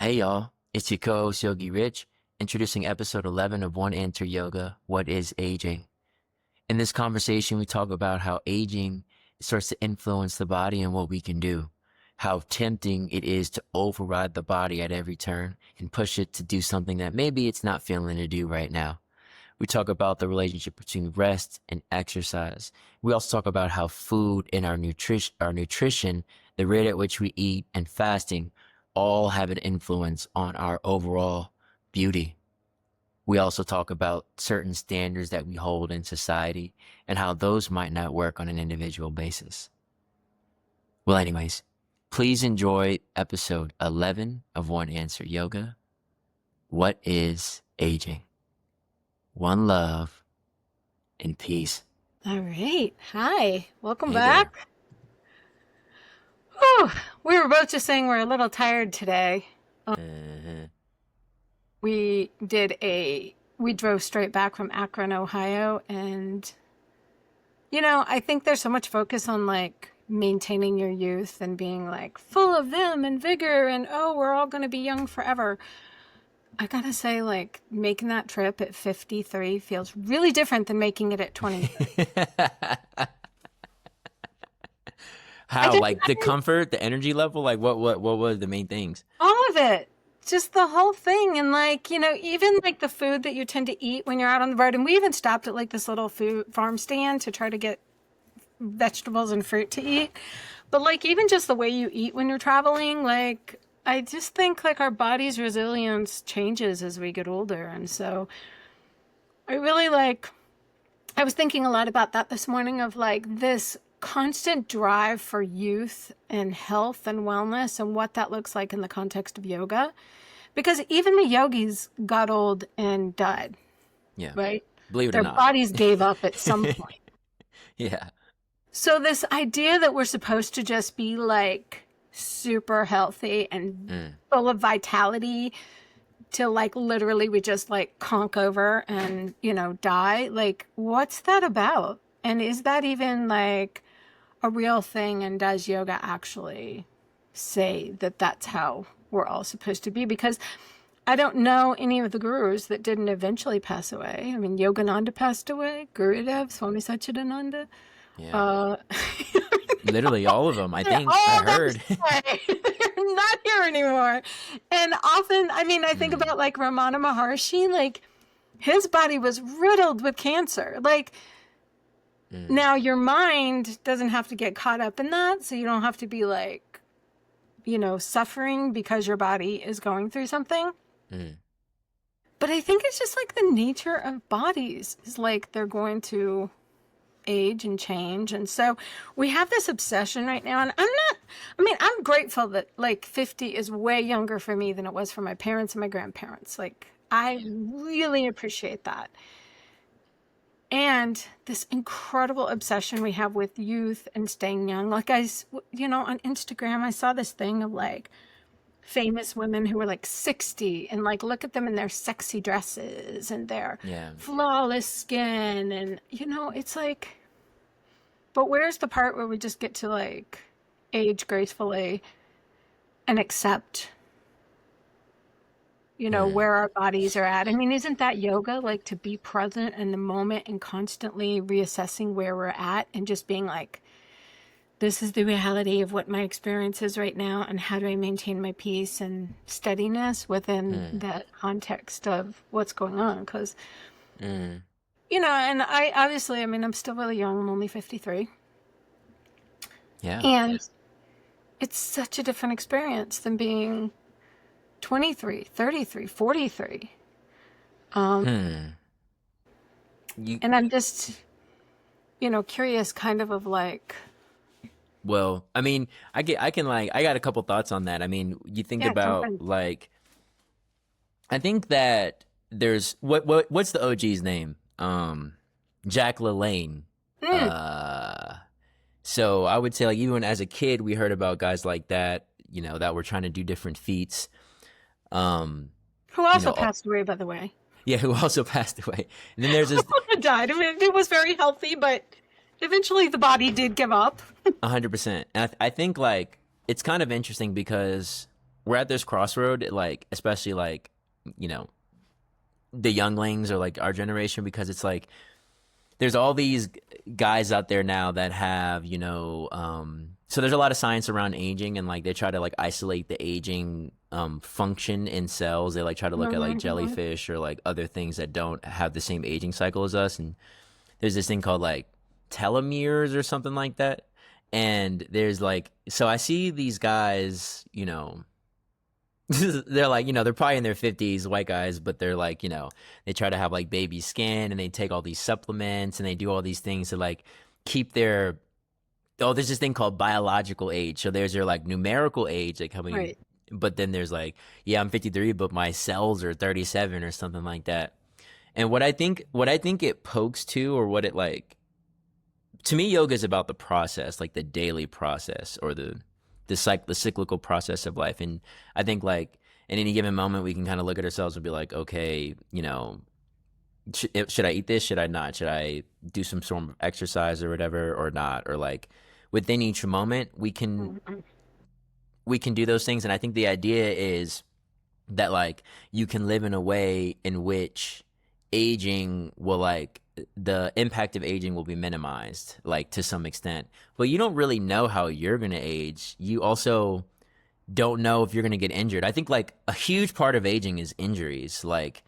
Hey y'all, it's your co-host Yogi Rich, introducing episode 11 of OneAnswer Yoga, What is Aging? In this conversation, we talk about how aging starts to influence the body and what we can do, how tempting it is to override the body at every turn and push it to do something that maybe it's not feeling to do right now. We talk about the relationship between rest and exercise. We also talk about how food and our nutrition, the rate at which we eat, and fasting all have an influence on our overall beauty. We also talk about certain standards that we hold in society and how those might not work on an individual basis. Well, anyways, please enjoy episode 11 of OneAnswer Yoga. What is aging? One love and peace. All right. Hi. Welcome Hey back. Oh, we were both just saying we're a little tired today. We drove straight back from Akron, Ohio, and I think there's so much focus on like maintaining your youth and being like full of vim and vigor and we're all going to be young forever. I gotta say, like, making that trip at 53 feels really different than making it at 20. How? Like the comfort, the energy level? Like what were the main things? All of it. Just the whole thing. And like, even like the food that you tend to eat when you're out on the road. And we even stopped at like this little food farm stand to try to get vegetables and fruit to eat. But like, even just the way you eat when you're traveling, like, I just think like our body's resilience changes as we get older. And so I was thinking a lot about that this morning of like this constant drive for youth and health and wellness and what that looks like in the context of yoga. Because even the yogis got old and died. Yeah. Right? Believe it Their or not. bodies gave up at some point. Yeah. So this idea that we're supposed to just be like super healthy and full of vitality till like literally we just like conk over and die, like what's that about? And is that even like a real thing? And does yoga actually say that that's how we're all supposed to be? Because I don't know any of the gurus that didn't eventually pass away. I mean, Yogananda passed away, Gurudev, Swami Satchidananda. Yeah. Literally all of them, I think. I heard. They're not here anymore. And often, I think about like Ramana Maharshi, like his body was riddled with cancer. Like now your mind doesn't have to get caught up in that. So you don't have to be like, suffering because your body is going through something. But I think it's just like the nature of bodies is like they're going to age and change. And so we have this obsession right now. And I'm grateful that like 50 is way younger for me than it was for my parents and my grandparents. Like I really appreciate that. And this incredible obsession we have with youth and staying young. Like on Instagram, I saw this thing of like famous women who were like 60 and like look at them in their sexy dresses and their flawless skin and it's like, but where's the part where we just get to like age gracefully and accept where our bodies are at? Isn't that yoga, like to be present in the moment and constantly reassessing where we're at and just being like, this is the reality of what my experience is right now, and how do I maintain my peace and steadiness within that context of what's going on? Because, and I obviously, I'm still really young. I'm only 53. Yeah. And it's such a different experience than being 23, 33, 43. And I'm just, curious kind of like, well, I got a couple thoughts on that. You think about like, I think that there's what's the OG's name? Jack LaLanne. So I would say like even as a kid, we heard about guys like that, that were trying to do different feats. Who also passed away, by the way. Yeah, who also passed away. And then there's this died. It was very healthy, but eventually the body did give up. 100%. And I think like it's kind of interesting because we're at this crossroad, like especially like, you know, the younglings or like our generation, because it's like there's all these guys out there now that have, so there's a lot of science around aging, and like they try to like isolate the aging function in cells. They like try to look at like jellyfish or like other things that don't have the same aging cycle as us. And there's this thing called like telomeres or something like that. And there's like, so I see these guys, they're like, they're probably in their 50s, white guys, but they're like, they try to have like baby skin, and they take all these supplements, and they do all these things to like keep their, there's this thing called biological age. So there's their like numerical age, like how many, Right. but then there's like, yeah, I'm 53, but my cells are 37 or something like that. And what I think it pokes to, or what it like, to me, yoga is about the process, like the daily process, or the cyclical process of life. And I think like in any given moment, we can kind of look at ourselves and be like, okay, should I eat this? Should I not? Should I do some sort of exercise or whatever, or not? Or like within each moment, we can do those things. And I think the idea is that like you can live in a way in which aging will like, the impact of aging will be minimized, like to some extent. But you don't really know how you're going to age. You also don't know if you're going to get injured. I think like a huge part of aging is injuries, like,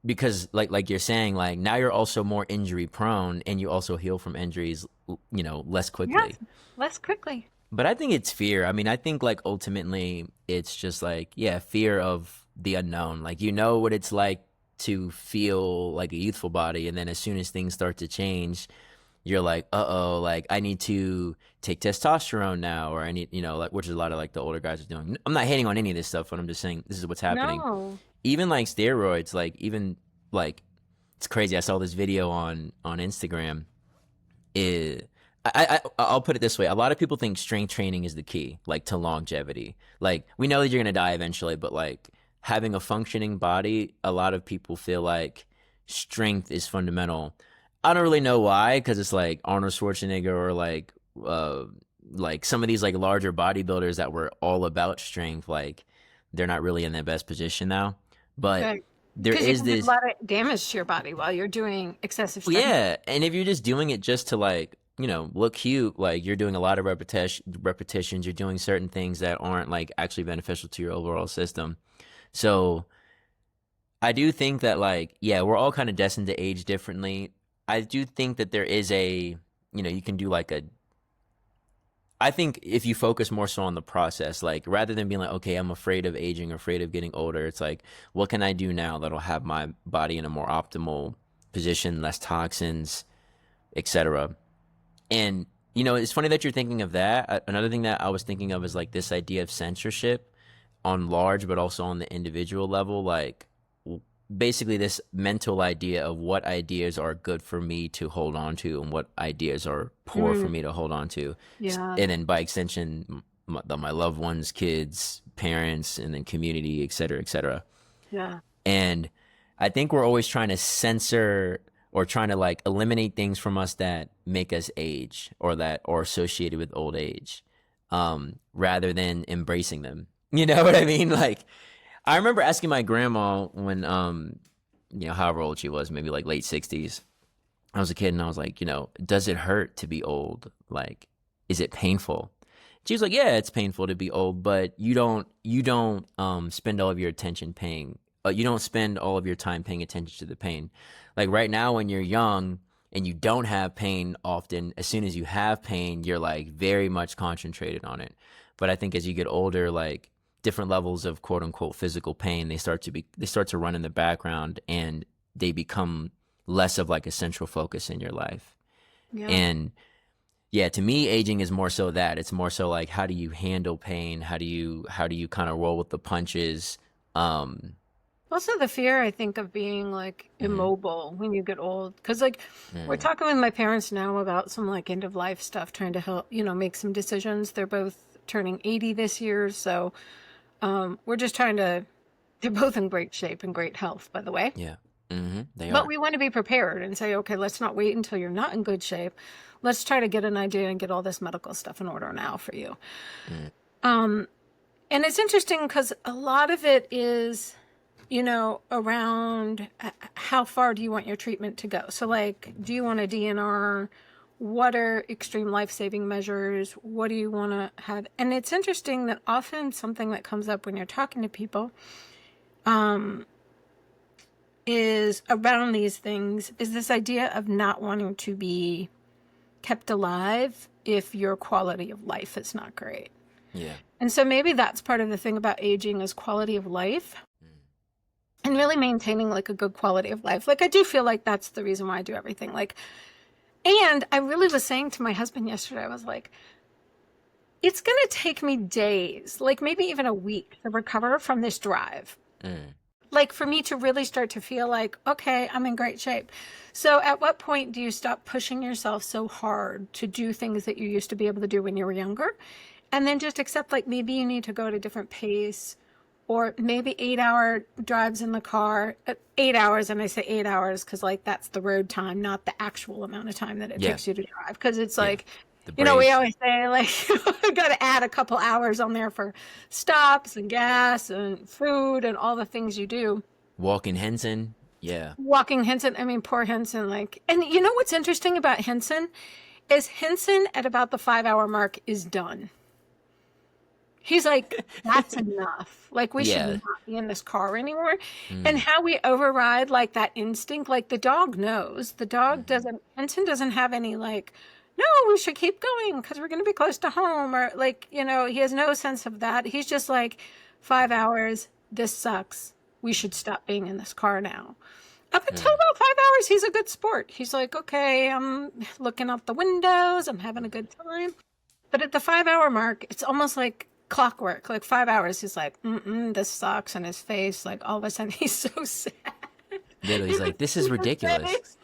because like you're saying, like now you're also more injury prone, and you also heal from injuries, less quickly. Yes, less quickly. But I think it's fear. I mean, I think like ultimately it's just like, yeah, fear of the unknown. Like, what it's like to feel like a youthful body, and then as soon as things start to change, you're like, uh-oh, like I need to take testosterone now, or I need, like, which is a lot of like the older guys are doing. I'm not hating on any of this stuff, but I'm just saying this is what's happening. No. Even like steroids, like even like, it's crazy. I saw this video on Instagram. I'll put it this way. A lot of people think strength training is the key, like to longevity. Like we know that you're going to die eventually, but like having a functioning body, a lot of people feel like strength is fundamental. I don't really know why, because it's like Arnold Schwarzenegger, or like some of these like larger bodybuilders that were all about strength, like they're not really in their best position now. But Right. there Because you is can do this, a lot of damage to your body while you're doing excessive strength. yeah, and if you're just doing it just to like, look cute, like you're doing a lot of repetitions, you're doing certain things that aren't like actually beneficial to your overall system. So I do think that like, yeah, we're all kind of destined to age differently. I do think that there is you can do like I think if you focus more so on the process, like rather than being like, okay, I'm afraid of aging or afraid of getting older, it's like, what can I do now that'll have my body in a more optimal position, less toxins, etc. And, it's funny that you're thinking of that. Another thing that I was thinking of is like this idea of censorship on large, but also on the individual level, like basically this mental idea of what ideas are good for me to hold on to and what ideas are poor for me to hold on to. Yeah. And then by extension, my loved ones, kids, parents, and then community, et cetera, et cetera. Yeah. And I think we're always trying to censor or trying to like eliminate things from us that make us age, or that are associated with old age, rather than embracing them. You know what I mean? Like, I remember asking my grandma when, however old she was, maybe like late 60s. I was a kid, and I was like, does it hurt to be old? Like, is it painful? She was like, yeah, it's painful to be old, but you don't spend all of your attention you don't spend all of your time paying attention to the pain. Like right now when you're young and you don't have pain often, as soon as you have pain, you're like very much concentrated on it. But I think as you get older, like different levels of quote unquote physical pain, they start to run in the background, and they become less of like a central focus in your life. Yeah. And yeah, to me, aging is more so that. It's more so like, how do you handle pain? How do you kind of roll with the punches? Also the fear, I think, of being like immobile when you get old. Because like we're talking with my parents now about some like end of life stuff, trying to help, make some decisions. They're both turning 80 this year. So we're just they're both in great shape and great health, by the way. Yeah. They But are. we want to be prepared and say, okay, let's not wait until you're not in good shape. Let's try to get an idea and get all this medical stuff in order now for you. And it's interesting because a lot of it is, around how far do you want your treatment to go? So, like, do you want a DNR? What are extreme life-saving measures? What do you want to have? And it's interesting that often something that comes up when you're talking to people is around these things is this idea of not wanting to be kept alive if your quality of life is not great. Yeah. And so maybe that's part of the thing about aging is quality of life and really maintaining like a good quality of life. Like I do feel like that's the reason why I do everything. Like, and I really was saying to my husband yesterday, I was like, it's going to take me days, like maybe even a week to recover from this drive. Like for me to really start to feel like, okay, I'm in great shape. So at what point do you stop pushing yourself so hard to do things that you used to be able to do when you were younger? And then just accept like maybe you need to go at a different pace or maybe 8-hour drives in the car, 8 hours. And I say 8 hours because like that's the road time, not the actual amount of time that it takes you to drive. Because it's like, we always say like, you got to add a couple hours on there for stops and gas and food and all the things you do. Walking Henson. Yeah. Walking Henson. I mean, poor Henson. Like, and you know what's interesting about Henson is Henson at about the 5-hour mark is done. He's like, that's enough. Like, we should not be in this car anymore. And how we override, like, that instinct. Like, the dog knows. The dog doesn't, Henson doesn't have any, like, no, we should keep going because we're going to be close to home. Or, like, he has no sense of that. He's just like, 5 hours, this sucks. We should stop being in this car now. Up until about 5 hours, he's a good sport. He's like, okay, I'm looking out the windows. I'm having a good time. But at the 5-hour mark, it's almost like clockwork. Like 5 hours, he's like, this sucks. And his face, like all of a sudden, he's so sad. Yeah, he's like, this is ridiculous.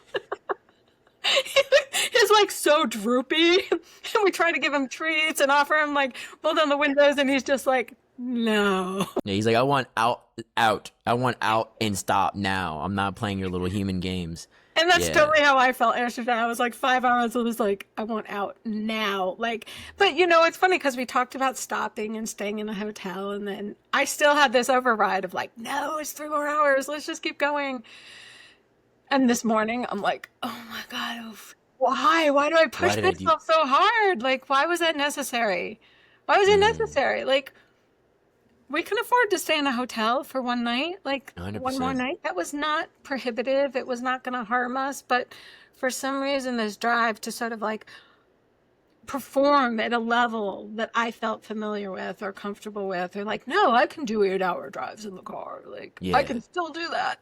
He's like so droopy. And we try to give him treats and offer him like roll down the windows. And he's just like, no. Yeah, he's like, I want out. I want out and stop now. I'm not playing your little human games. And that's totally how I felt yesterday. I was like 5 hours. I was like, I want out now. Like, but it's funny because we talked about stopping and staying in a hotel. And then I still had this override of like, no, it's 3 more hours. Let's just keep going. And this morning I'm like, oh my God, why? Why do I push myself so hard? Like, why was that necessary? Why was it necessary? Like, we can afford to stay in a hotel for one night, like 100%. One more night. That was not prohibitive. It was not going to harm us. But for some reason, this drive to sort of like perform at a level that I felt familiar with or comfortable with, or like, no, I can do 8-hour drives in the car. Like, I can still do that.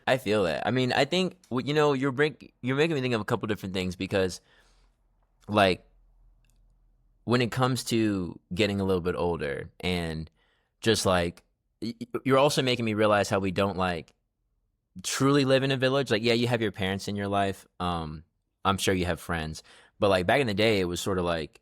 I feel that. I mean, I think, you're making me think of a couple different things because, like, when it comes to getting a little bit older and just like, you're also making me realize how we don't like truly live in a village. Like, yeah, you have your parents in your life. I'm sure you have friends, but like back in the day, it was sort of like,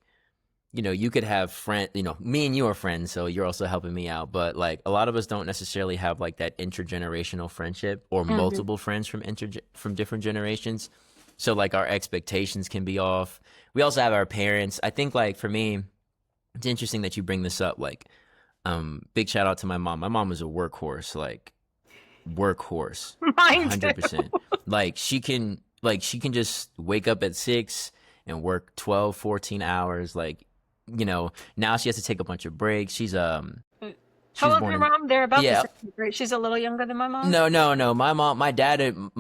you could have friends, me and you are friends. So you're also helping me out. But like a lot of us don't necessarily have like that intergenerational friendship or multiple friends from different generations. So like our expectations can be off. We also have our parents. I think like for me, it's interesting that you bring this up. Like, big shout out to my mom. My mom was a workhorse, like workhorse. Mine 100%. Like she can just wake up at 6 and work 12, 14 hours. Like, now she has to take a bunch of breaks. She's how old is your mom? They're about the same grade. She's a little younger than my mom? No. My dad and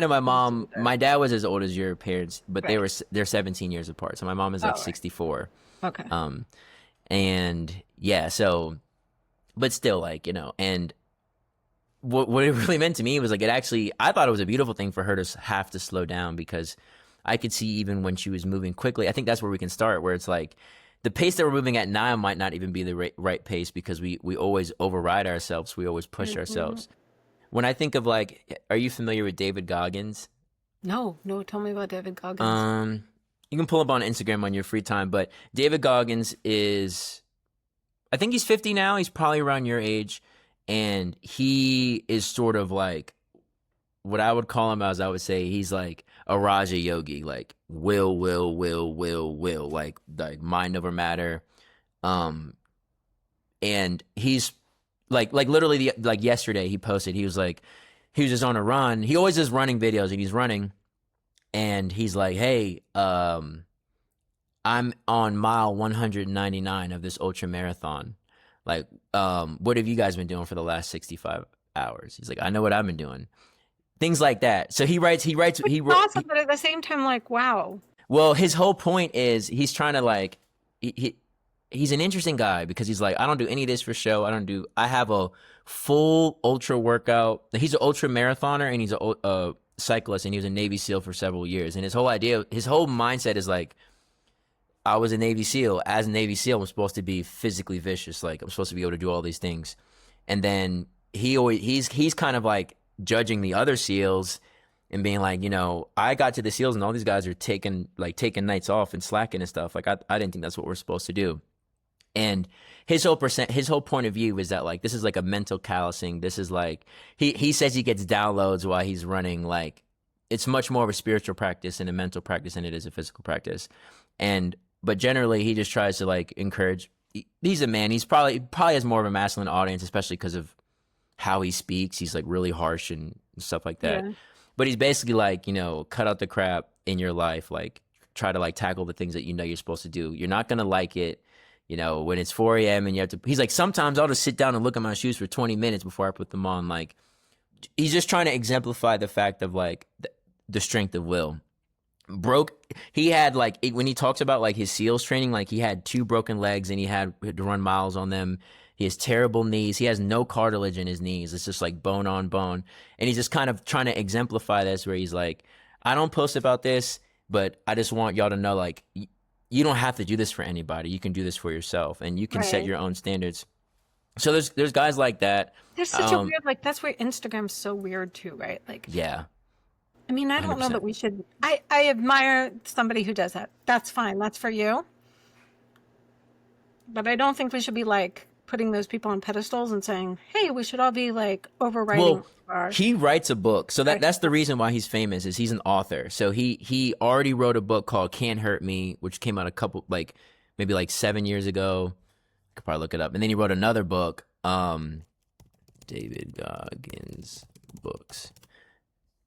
my mom, my dad was as old as your parents, but they're 17 years apart. So my mom is like 64. Okay. And yeah, so, but still like, and what it really meant to me was like, I thought it was a beautiful thing for her to have to slow down because I could see even when she was moving quickly, I think that's where we can start, where it's like, the pace that we're moving at now might not even be the right pace because we always override ourselves. We always push ourselves. When I think of like, are you familiar with David Goggins? No. Tell me about David Goggins. You can pull up on Instagram on your free time, but David Goggins I think he's 50 now. He's probably around your age. And he is sort of like, what I would call him as I would say, he's like a Raja Yogi, like will, like mind over matter. and he's like literally like yesterday he posted, he was just on a run. He always does running videos, and he's running, and he's like, hey, I'm on mile 199 of this ultra marathon. Like, what have you guys been doing for the last 65 hours? He's like, I know what I've been doing. Things like that. So he wrote, awesome, but at the same time, like, wow. well, his whole point is he's trying to like, he's an interesting guy because he's like, I don't do any of this for show. I have a full ultra workout. He's an ultra marathoner, and he's a cyclist, and he was a Navy SEAL for several years. And his whole mindset is like, I was a Navy SEAL. As a Navy SEAL, I'm supposed to be physically vicious. Like, I'm supposed to be able to do all these things. And then he's kind of like judging the other SEALs and being like, you know, I got to the SEALs and all these guys are taking nights off and slacking and stuff. Like, I didn't think that's what we're supposed to do. And his whole point of view is that like, this is like a mental callousing. This is like, he says he gets downloads while he's running. Like, it's much more of a spiritual practice and a mental practice than it is a physical practice. But generally he just tries to like encourage. He's a man. He's probably has more of a masculine audience, especially because of how he speaks. He's like really harsh and stuff like that. Yeah. But he's basically like, you know, cut out the crap in your life. Like, try to like tackle the things that you know you're supposed to do. You're not going to like it, you know, when it's 4 a.m. and you have to, he's like, sometimes I'll just sit down and look at my shoes for 20 minutes before I put them on. Like, he's just trying to exemplify the fact of like the strength of will. He had like, when he talks about like his SEALs training, like he had 2 broken legs and he had to run miles on them. He has terrible knees. He has no cartilage in his knees. It's just like bone on bone. And he's just kind of trying to exemplify this, where he's like, I don't post about this, but I just want y'all to know, like, you don't have to do this for anybody. You can do this for yourself, and you can set your own standards. So there's guys like that. There's such a weird, like, that's where Instagram's so weird too, right? Like, yeah. I mean, I don't 100%. Know that we should. I admire somebody who does that. That's fine. That's for you. But I don't think we should be like putting those people on pedestals and saying, hey, we should all be like overwriting. Well, he writes a book. So that's the reason why he's famous, is he's an author. So he already wrote a book called Can't Hurt Me, which came out maybe 7 years ago. I could probably look it up. And then he wrote another book, David Goggins books.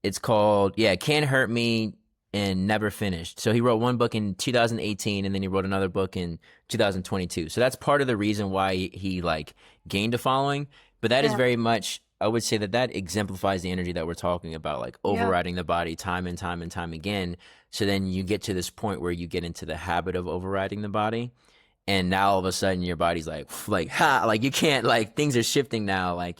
It's called, Can't Hurt Me and Never Finished. So he wrote one book in 2018, and then he wrote another book in 2022. So that's part of the reason why he like gained a following. But that is very much, I would say that exemplifies the energy that we're talking about, like overriding the body time and time and time again. So then you get to this point where you get into the habit of overriding the body. And now all of a sudden your body's like you can't, like, things are shifting now. Like,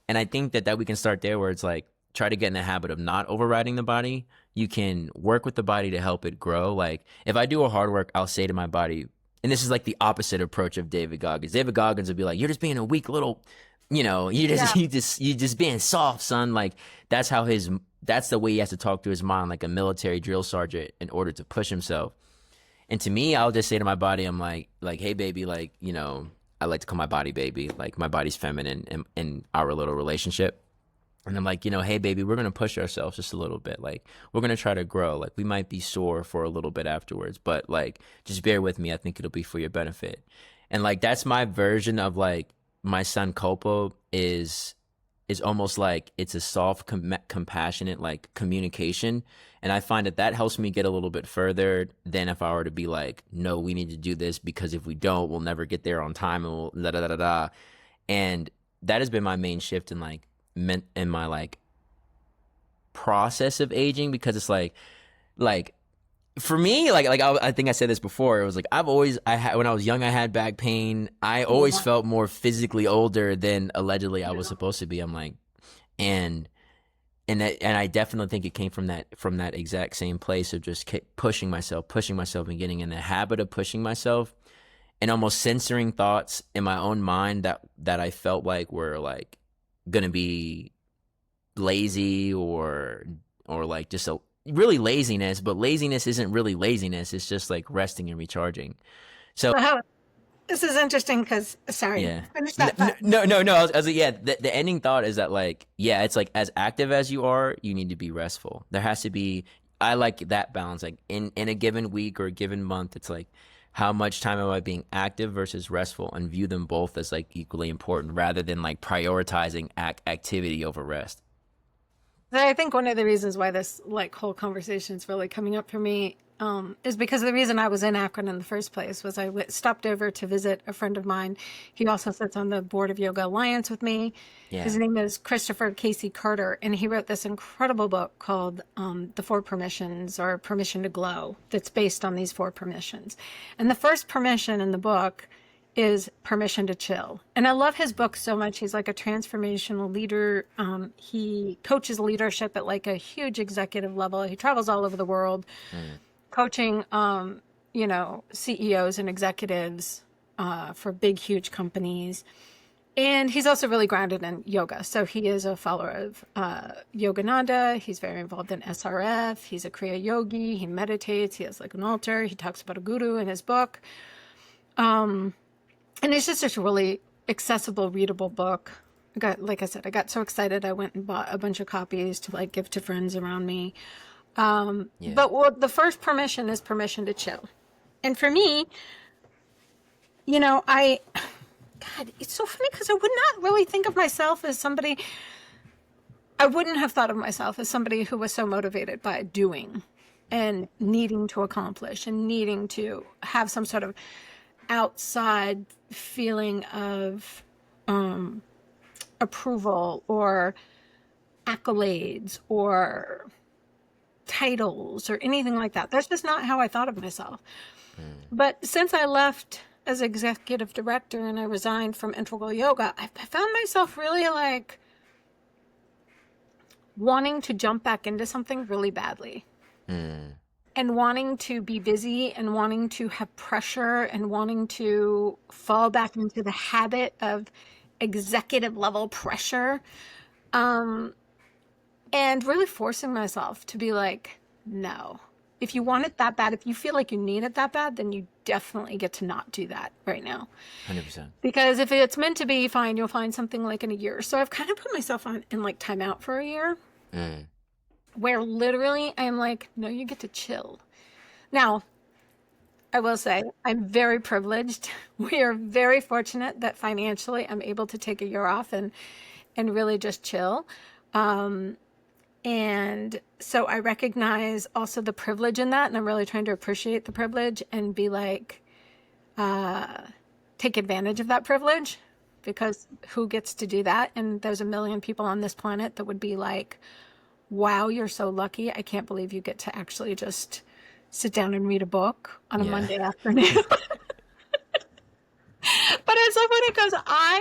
and I think that we can start there, where it's like, try to get in the habit of not overriding the body. You can work with the body to help it grow. Like, if I do a hard work, I'll say to my body, and this is like the opposite approach of David Goggins. David Goggins would be like, you're just being a weak little, you know, you just being soft, son. Like, that's the way he has to talk to his mind, like a military drill sergeant, in order to push himself. And to me, I'll just say to my body, I'm like, hey baby, like, you know, I like to call my body baby. Like, my body's feminine in our little relationship. And I'm like, you know, hey, baby, we're going to push ourselves just a little bit. Like, we're going to try to grow. Like, we might be sore for a little bit afterwards, but like, just bear with me. I think it'll be for your benefit. And like, that's my version of like, my son Copo is almost like it's a soft, compassionate, like, communication. And I find that helps me get a little bit further than if I were to be like, no, we need to do this, because if we don't, we'll never get there on time, and we'll da da da da da. And that has been my main shift in like, in my like process of aging, because it's like for me, like I think I said this before, it was like, when I was young, I had back pain. I always felt more physically older than allegedly I was supposed to be. I'm like, and I definitely think it came from that exact same place of just pushing myself and getting in the habit of pushing myself, and almost censoring thoughts in my own mind that I felt like were like gonna be lazy or like just a really laziness, but laziness isn't really laziness. It's just like resting and recharging. So this is interesting because finish that. No. I was like, the ending thought is that like, it's like, as active as you are, you need to be restful. There has to be, I like that balance. Like in a given week or a given month, it's like, how much time am I being active versus restful, and view them both as like equally important rather than like prioritizing activity over rest. I think one of the reasons why this like whole conversation is really coming up for me is because the reason I was in Akron in the first place was I stopped over to visit a friend of mine. He also sits on the board of Yoga Alliance with me. Yeah. His name is Christopher Casey Carter, and he wrote this incredible book called The Four Permissions, or Permission to Glow, that's based on these four permissions. And the first permission in the book is permission to chill. And I love his book so much. He's like a transformational leader. He coaches leadership at like a huge executive level. He travels all over the world coaching, CEOs and executives for big, huge companies. And he's also really grounded in yoga. So he is a follower of Yogananda. He's very involved in SRF. He's a Kriya yogi. He meditates. He has like an altar. He talks about a guru in his book. And it's just a really accessible, readable book. Like I said, I got so excited. I went and bought a bunch of copies to like give to friends around me. But the first permission is permission to chill. And for me, God, it's so funny because I would not really think of myself as somebody, I wouldn't have thought of myself as somebody who was so motivated by doing and needing to accomplish and needing to have some sort of outside feeling of approval or accolades or titles or anything like that. That's just not how I thought of myself. But since I left as executive director and I resigned from Integral Yoga, I found myself really like wanting to jump back into something really badly. And wanting to be busy and wanting to have pressure and wanting to fall back into the habit of executive level pressure. And really forcing myself to be like, no, if you want it that bad, if you feel like you need it that bad, then you definitely get to not do that right now. 100%. Because if it's meant to be, fine, you'll find something like in a year. So I've kind of put myself in like timeout for a year. Where literally I'm like, no, you get to chill. Now, I will say I'm very privileged. We are very fortunate that financially I'm able to take a year off and really just chill. And so I recognize also the privilege in that. And I'm really trying to appreciate the privilege and be like, take advantage of that privilege, because who gets to do that? And there's a million people on this planet that would be like, wow, you're so lucky. I can't believe you get to actually just sit down and read a book on a Monday afternoon. But it's so funny because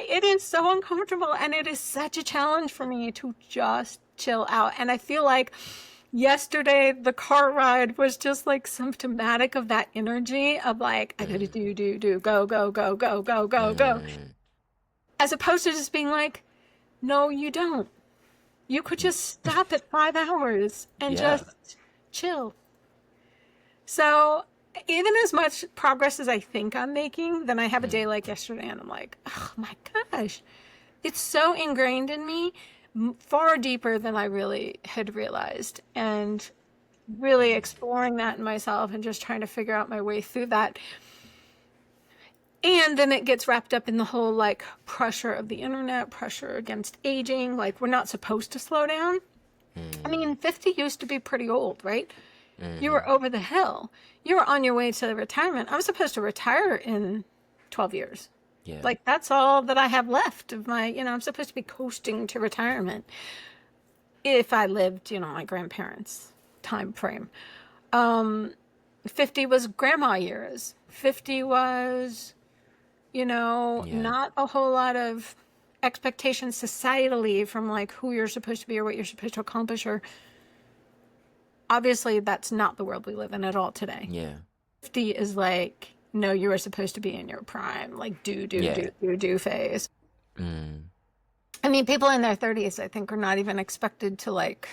it is so uncomfortable and it is such a challenge for me to just chill out. And I feel like yesterday the car ride was just like symptomatic of that energy of like, I gotta do, go, go, go, go, go, go, go. As opposed to just being like, no, you don't. You could just stop at 5 hours and just chill. So even as much progress as I think I'm making, then I have a day like yesterday and I'm like, oh my gosh, it's so ingrained in me, far deeper than I really had realized. And really exploring that in myself and just trying to figure out my way through that. And then it gets wrapped up in the whole like pressure of the internet, pressure against aging. Like we're not supposed to slow down. I mean, 50 used to be pretty old, right? You were over the hill. You were on your way to retirement. I was supposed to retire in 12 years. Yeah. Like that's all that I have left of my, I'm supposed to be coasting to retirement if I lived, my grandparents' time frame. 50 was grandma years. 50 was, not a whole lot of expectations societally from like who you're supposed to be or what you're supposed to accomplish. Or obviously that's not the world we live in at all today. Yeah. 50 is like, no, you were supposed to be in your prime, like do phase. I mean, people in their 30s, I think, are not even expected to like,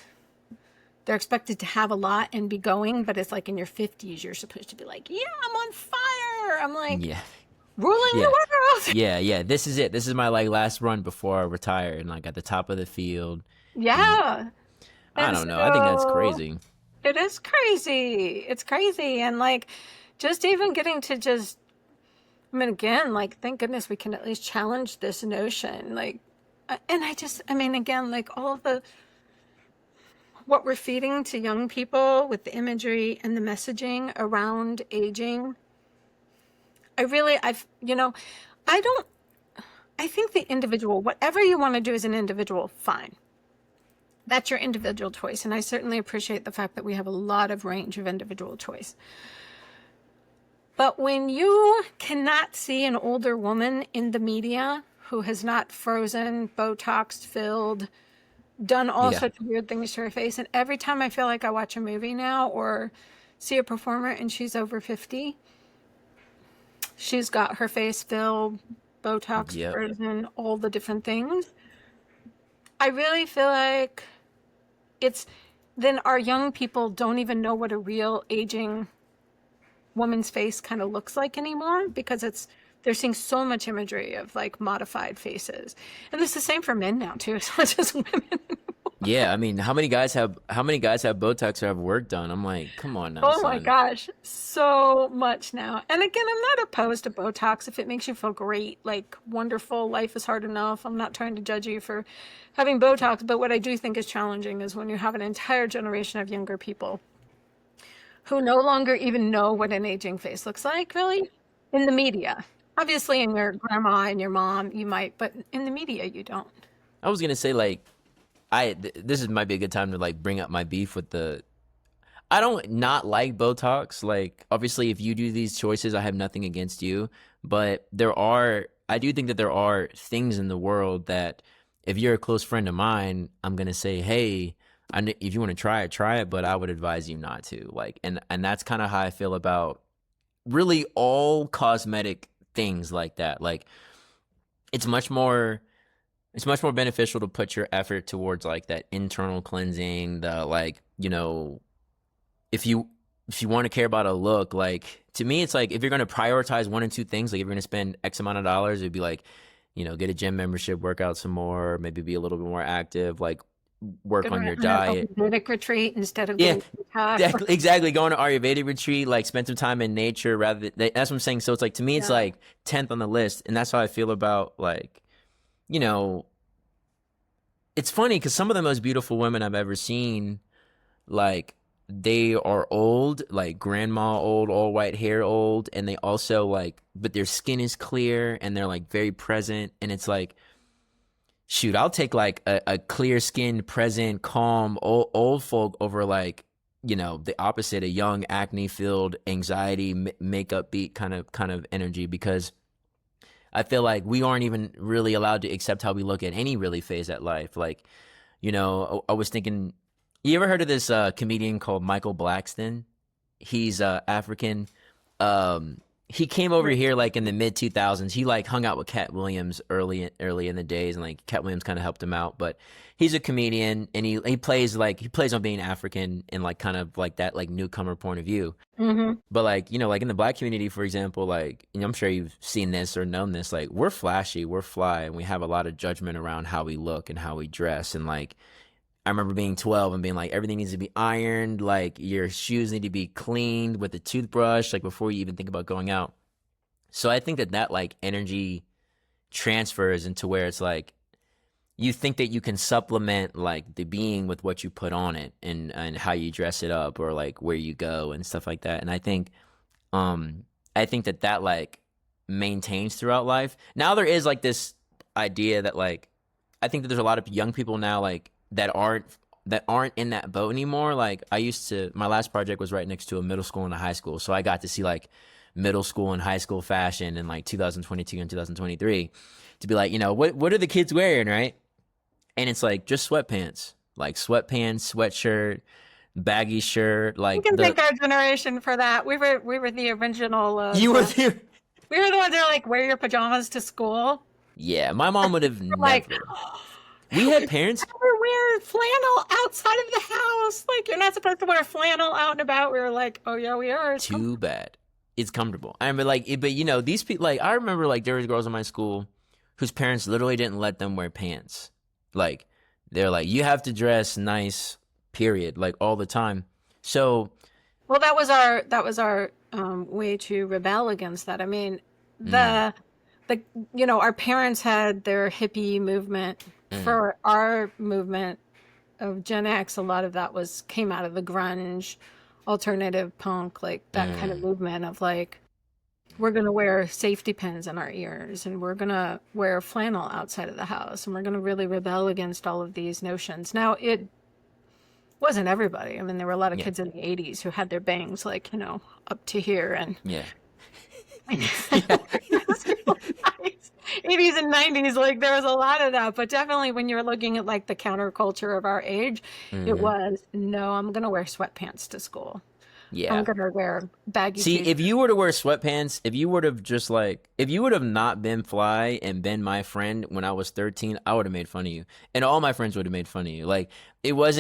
they're expected to have a lot and be going, but it's like in your 50s, you're supposed to be like, yeah, I'm on fire. I'm like, ruling the world. Yeah. This is it. This is my like last run before I retire and like at the top of the field. Yeah. I don't know. I think that's crazy. It is crazy. It's crazy. And like, just even getting to just, I mean, again, like, thank goodness we can at least challenge this notion. Like, and I mean, again, like all of what we're feeding to young people with the imagery and the messaging around aging. I think the individual, whatever you want to do as an individual, fine. That's your individual choice. And I certainly appreciate the fact that we have a lot of range of individual choice. But when you cannot see an older woman in the media who has not frozen, Botox filled, done all sorts of weird things to her face, and every time I feel like I watch a movie now or see a performer and she's over 50, she's got her face filled, Botox frozen, all the different things. I really feel like then our young people don't even know what a real aging woman's face kind of looks like anymore, because they're seeing so much imagery of like modified faces. And it's the same for men now too, as much as women. Yeah, I mean, how many guys have Botox or have work done? I'm like, come on now. Oh son. my gosh, so much now. And again, I'm not opposed to Botox if it makes you feel great, like wonderful, life is hard enough. I'm not trying to judge you for having Botox, but what I do think is challenging is when you have an entire generation of younger people who no longer even know what an aging face looks like, really, in the media. Obviously, in your grandma and your mom, you might, but in the media, you don't. I was gonna say, like, might be a good time to like bring up my beef with I don't not like Botox. Like, obviously, if you do these choices, I have nothing against you. But I do think that there are things in the world that if you're a close friend of mine, I'm gonna say, hey, if you want to try it, but I would advise you not to. Like, and that's kind of how I feel about really all cosmetic things like that. Like, it's much more beneficial to put your effort towards like that internal cleansing, the like, if you want to care about a look, like, to me, it's like if you're going to prioritize one or two things, like if you're going to spend X amount of dollars, it'd be like, get a gym membership, work out some more, maybe be a little bit more active, like work on your diet. Ayurvedic retreat instead of exactly. Going to Ayurvedic retreat, like spend some time in nature rather than, that's what I'm saying. So it's like, to me, it's like 10th on the list. And that's how I feel about like, it's funny because some of the most beautiful women I've ever seen, like, they are old, like grandma old, all white hair old, and they also like, but their skin is clear and they're like very present. And it's like, shoot, I'll take like a clear skinned, present, calm old folk over like, the opposite, a young, acne filled, anxiety, makeup beat kind of energy, because I feel like we aren't even really allowed to accept how we look at any really phase at life. Like, I was thinking, you ever heard of this comedian called Michael Blackston? He's African. He came over here like in the mid 2000s. He like hung out with Cat Williams early in the days, and like Cat Williams kind of helped him out. But he's a comedian, and he plays on being African and like kind of like that like newcomer point of view. Mm-hmm. But like like in the Black community, for example, like I'm sure you've seen this or known this. Like, we're flashy, we're fly, and we have a lot of judgment around how we look and how we dress. And like, I remember being 12 and being like, everything needs to be ironed, like your shoes need to be cleaned with a toothbrush, like before you even think about going out. So I think that like energy transfers into where it's like, you think that you can supplement like the being with what you put on it and how you dress it up or like where you go and stuff like that. And I think that like maintains throughout life. Now there is like this idea that like, I think that there's a lot of young people now like that aren't in that boat anymore. Like, my last project was right next to a middle school and a high school. So I got to see like middle school and high school fashion in like 2022 and 2023 to be like, what are the kids wearing, right? And it's like just sweatpants, sweatshirt, baggy shirt. Like, you can thank our generation for that. We were the original. You were the. We were the ones that are like, wear your pajamas to school. Yeah, my mom would have never. Like, we had parents never wear flannel outside of the house. Like, you're not supposed to wear flannel out and about. We were like, oh yeah, we are. Too bad. It's comfortable. I remember like, but these people, like, I remember like there was girls in my school whose parents literally didn't let them wear pants. Like, they're like, you have to dress nice, period, like all the time. So Well, that was our way to rebel against that. I mean, Mm, the our parents had their hippie movement. mm, For our movement of Gen X, a lot of that was came out of the grunge, alternative punk, like that kind of mm. movement of like we're going to wear safety pins in our ears and we're going to wear flannel outside of the house and we're going to really rebel against all of these notions. Now, it wasn't everybody. I mean, there were a lot of Yeah, kids in the 80s who had their bangs like, up to here and yeah, 80s and 90s, like there was a lot of that. But definitely when you're looking at like the counterculture of our age, it hmm was no, I'm going to wear sweatpants to school. I'm yeah. going to wear baggy See, if you t-shirts. were to wear sweatpants, if you would have just like, if you would have not been fly and been my friend when I was 13, I would have made fun of you. And all my friends would have made fun of you. Like, it was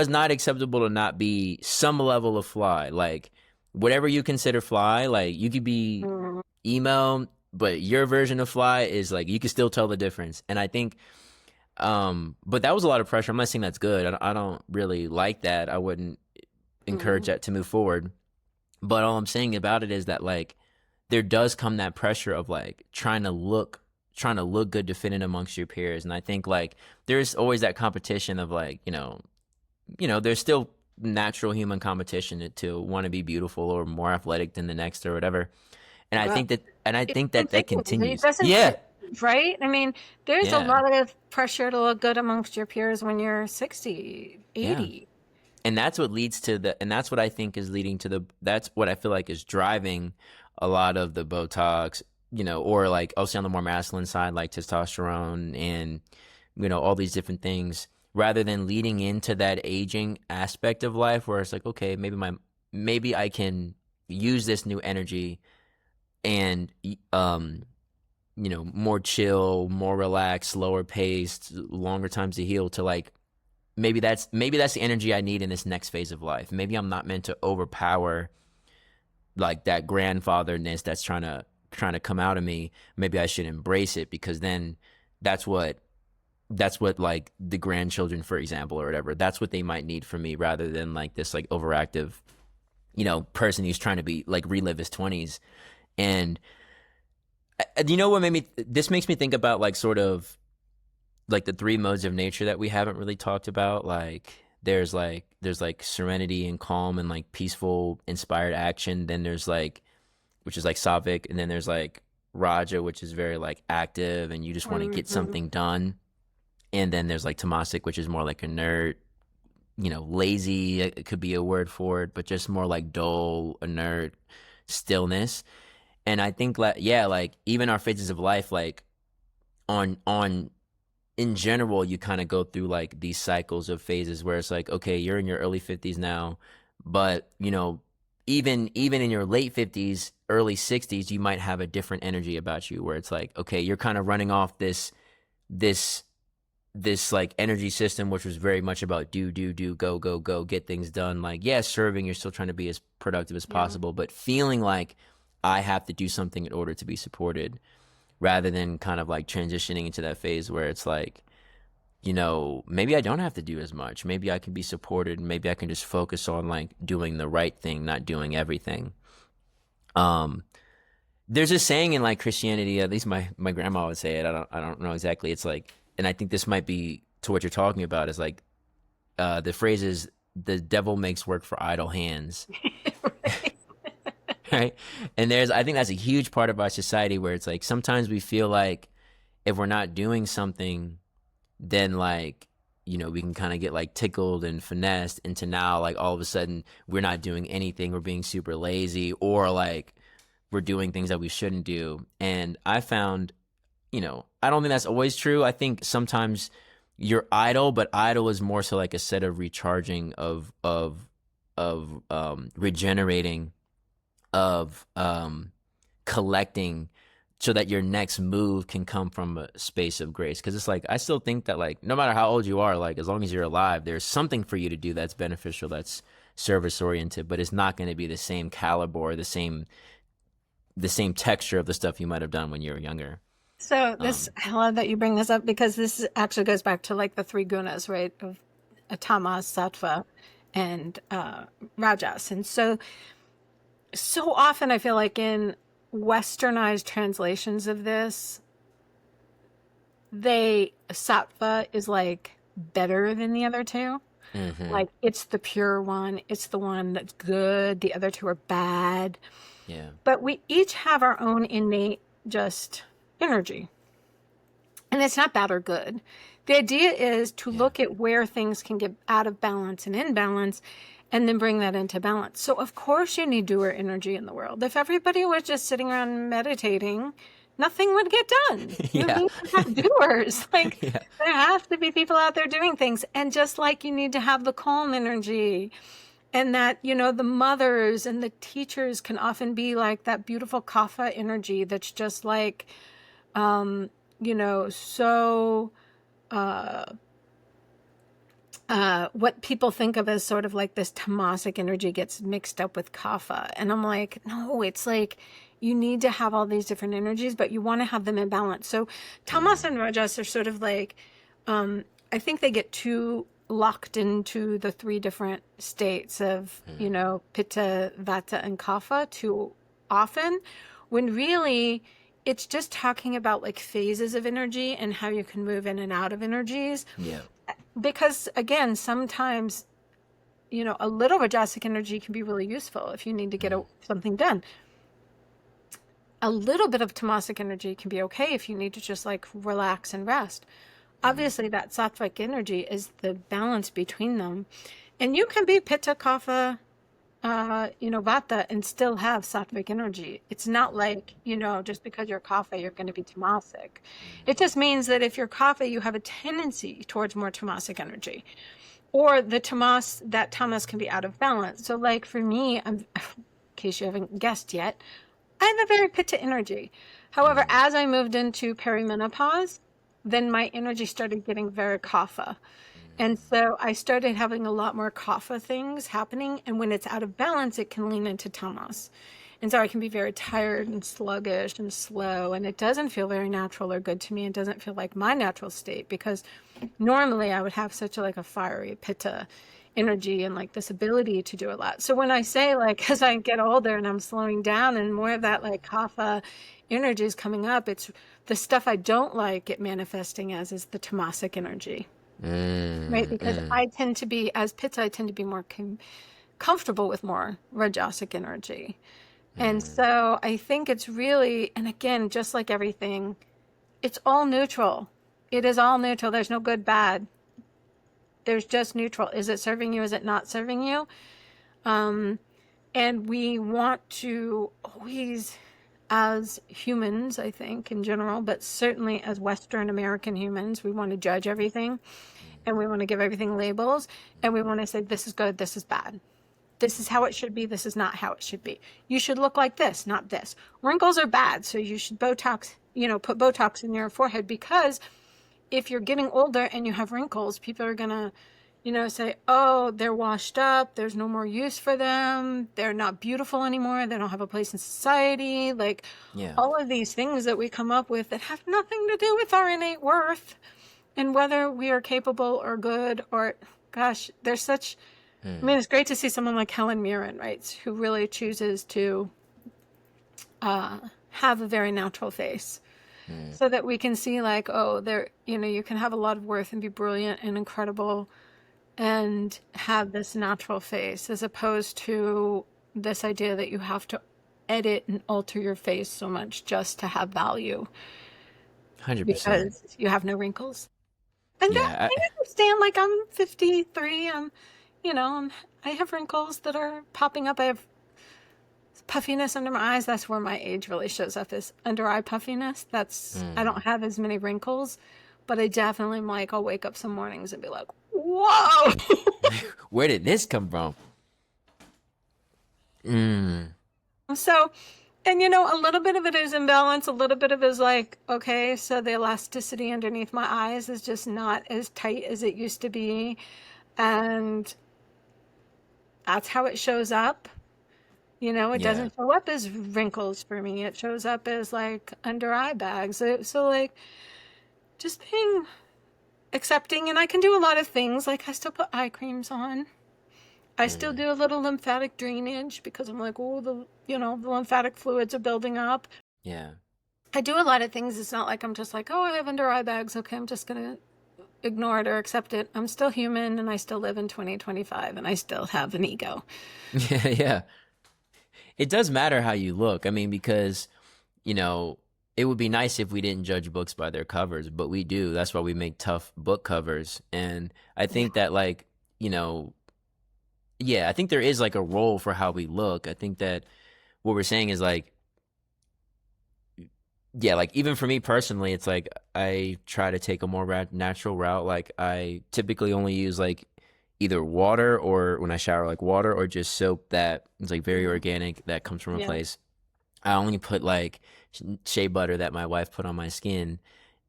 not acceptable to not be some level of fly. Like, whatever you consider fly, like, you could be Mm, emo, but your version of fly is like, you can still tell the difference. And I think, but that was a lot of pressure. I'm not saying that's good. I don't really like that. I wouldn't encourage mm, that to move forward. But all I'm saying about it is that like there does come that pressure of like trying to look good to fit in amongst your peers. And I think like there's always that competition of like, there's still natural human competition to want to be beautiful or more athletic than the next or whatever. And I well, think that that it continues. doesn't Yeah. change, right? I mean, there's a Yeah. lot of pressure to look good amongst your peers when you're 60, Yeah. 80. And that's what leads to and that's what I think is leading to that's what I feel like is driving a lot of the Botox, or like also on the more masculine side, like testosterone and, all these different things, rather than leading into that aging aspect of life where it's like, okay, maybe I can use this new energy and, more chill, more relaxed, slower paced, longer times to heal to like, maybe that's the energy I need in this next phase of life. Maybe I'm not meant to overpower like that grandfatherness that's trying to come out of me. Maybe I should embrace it because then that's what like the grandchildren, for example, or whatever, that's what they might need from me rather than like this like overactive, person who's trying to be like relive his 20s. And you know what made me this makes me think about like sort of like the three modes of nature that we haven't really talked about. Like there's like serenity and calm and like peaceful inspired action. Then there's like, which is like sattvic, and then there's like raja, which is very like active and you just want to get Hmm. something done. And then there's like tamasic, which is more like inert, lazy, it could be a word for it, but just more like dull, inert stillness. And I think like, yeah, like even our phases of life, like on in general, you kind of go through like these cycles of phases where it's like, okay, you're in your early 50s now, but even in your late 50s, early 60s, you might have a different energy about you where it's like, okay, you're kind of running off this like energy system which was very much about do go go go, get things done. Like, yeah, serving, you're still trying to be as productive as Yeah. possible, but feeling like I have to do something in order to be supported, rather than kind of like transitioning into that phase where it's like, maybe I don't have to do as much. Maybe I can be supported. Maybe I can just focus on like doing the right thing, not doing everything. Um, there's a saying in like Christianity, at least my grandma would say it. I don't know exactly. It's like, and I think this might be to what you're talking about. Is like, the phrase is the devil makes work for idle hands, Right. right? And I think that's a huge part of our society where it's like sometimes we feel like if we're not doing something, then like, we can kind of get like tickled and finessed into now like all of a sudden we're not doing anything, we're being super lazy, or like we're doing things that we shouldn't do. And I found, I don't think that's always true. I think sometimes you're idle, but idle is more so like a set of recharging, of regenerating, of collecting, so that your next move can come from a space of grace. Because it's like, I still think that like no matter how old you are, like as long as you're alive, there's something for you to do that's beneficial, that's service oriented, but it's not going to be the same caliber or the same texture of the stuff you might have done when you were younger. So this, um I love that you bring this up because this actually goes back to like the three gunas, right? Of tamas, sattva, and rajas. And so often I feel like in westernized translations of this, sattva is like better than the other two. Like it's the pure one, it's the one that's good, the other two are bad. Yeah. But we each have our own innate just energy. And it's not bad or good. The idea is to look at where things can get out of balance and in balance, and then bring that into balance. So of course you need doer energy in the world. If everybody was just sitting around meditating, nothing would get done. You need to have doers. Like there has to be people out there doing things. And just like you need to have the calm energy, and that, you know, the mothers and the teachers can often be like that beautiful kapha energy that's just like, you know, so what people think of as sort of like this tamasic energy gets mixed up with kapha. And I'm like, no, it's like you need to have all these different energies, but you want to have them in balance. So tamas and rajas are sort of like, I think they get too locked into the three different states of, you know, pitta, vata, and kapha too often, when really it's just talking about like phases of energy and how you can move in and out of energies. Yeah. Because again, sometimes, you know, a little rajasic energy can be really useful if you need to get something done. A little bit of tamasic energy can be okay if you need to just like relax and rest. Obviously, that sattvic energy is the balance between them. And you can be pitta, kapha, you know, vata, and still have sattvic energy. It's not like, you know, just because you're kapha, you're going to be tamasic. It just means that if you're kapha, you have a tendency towards more tamasic energy. Or that tamas can be out of balance. So like for me, in case you haven't guessed yet, I have a very pitta energy. However, as I moved into perimenopause, then my energy started getting very kapha. And so I started having a lot more kapha things happening. And when it's out of balance, it can lean into tamas. And so I can be very tired and sluggish and slow. And it doesn't feel very natural or good to me. It doesn't feel like my natural state, because normally I would have such a fiery pitta energy and like this ability to do a lot. So when I say like, as I get older and I'm slowing down and more of that like kapha energy is coming up, it's the stuff I don't like it manifesting as is the tamasic energy. Right? Because I tend to be, as pitta, I tend to be more comfortable with more rajasic energy. And so I think it's really, and again, just like everything, it's all neutral. It is all neutral. There's no good, bad. There's just neutral. Is it serving you? Is it not serving you? And we want to always, as humans, I think in general, but certainly as Western American humans, we want to judge everything, and we want to give everything labels, and we want to say, this is good, this is bad. This is how it should be. This is not how it should be. You should look like this, not this. Wrinkles are bad, so you should Botox, you know, put Botox in your forehead, because if you're getting older and you have wrinkles, people are going to, you know, say, oh, they're washed up. There's no more use for them. They're not beautiful anymore. They don't have a place in society. Like all of these things that we come up with that have nothing to do with our innate worth and whether we are capable or good or, gosh, there's such, I mean, it's great to see someone like Helen Mirren, right, who really chooses to have a very natural face. So that we can see like, oh, there, you know, you can have a lot of worth and be brilliant and incredible and have this natural face, as opposed to this idea that you have to edit and alter your face so much just to have value. 100%. Because you have no wrinkles. And I understand, like, I'm 53, you know, I have wrinkles that are popping up. I have puffiness under my eyes. That's where my age really shows up, is under eye puffiness. That's I don't have as many wrinkles, but I definitely am like, I'll wake up some mornings and be like, whoa. Where did this come from? So, and you know, a little bit of it is imbalance. A little bit of it is like, okay, so the elasticity underneath my eyes is just not as tight as it used to be. And that's how it shows up. You know, it doesn't show up as wrinkles for me. It shows up as like under eye bags. So like just being accepting, and I can do a lot of things. Like I still put eye creams on. I still do a little lymphatic drainage because I'm like, oh, the lymphatic fluids are building up. Yeah. I do a lot of things. It's not like I'm just like, oh, I have under eye bags. Okay, I'm just going to ignore it or accept it. I'm still human and I still live in 2025 and I still have an ego. Yeah, yeah. It does matter how you look. I mean, because, you know, it would be nice if we didn't judge books by their covers, but we do. That's why we make tough book covers. And I think that, like, you know, yeah, I think there is like a role for how we look. I think that what we're saying is like, yeah, like even for me personally, it's like I try to take a more natural route. Like I typically only use like either water or when I shower, like water or just soap that is like very organic that comes from a Yeah. place. I only put like shea butter that my wife put on my skin,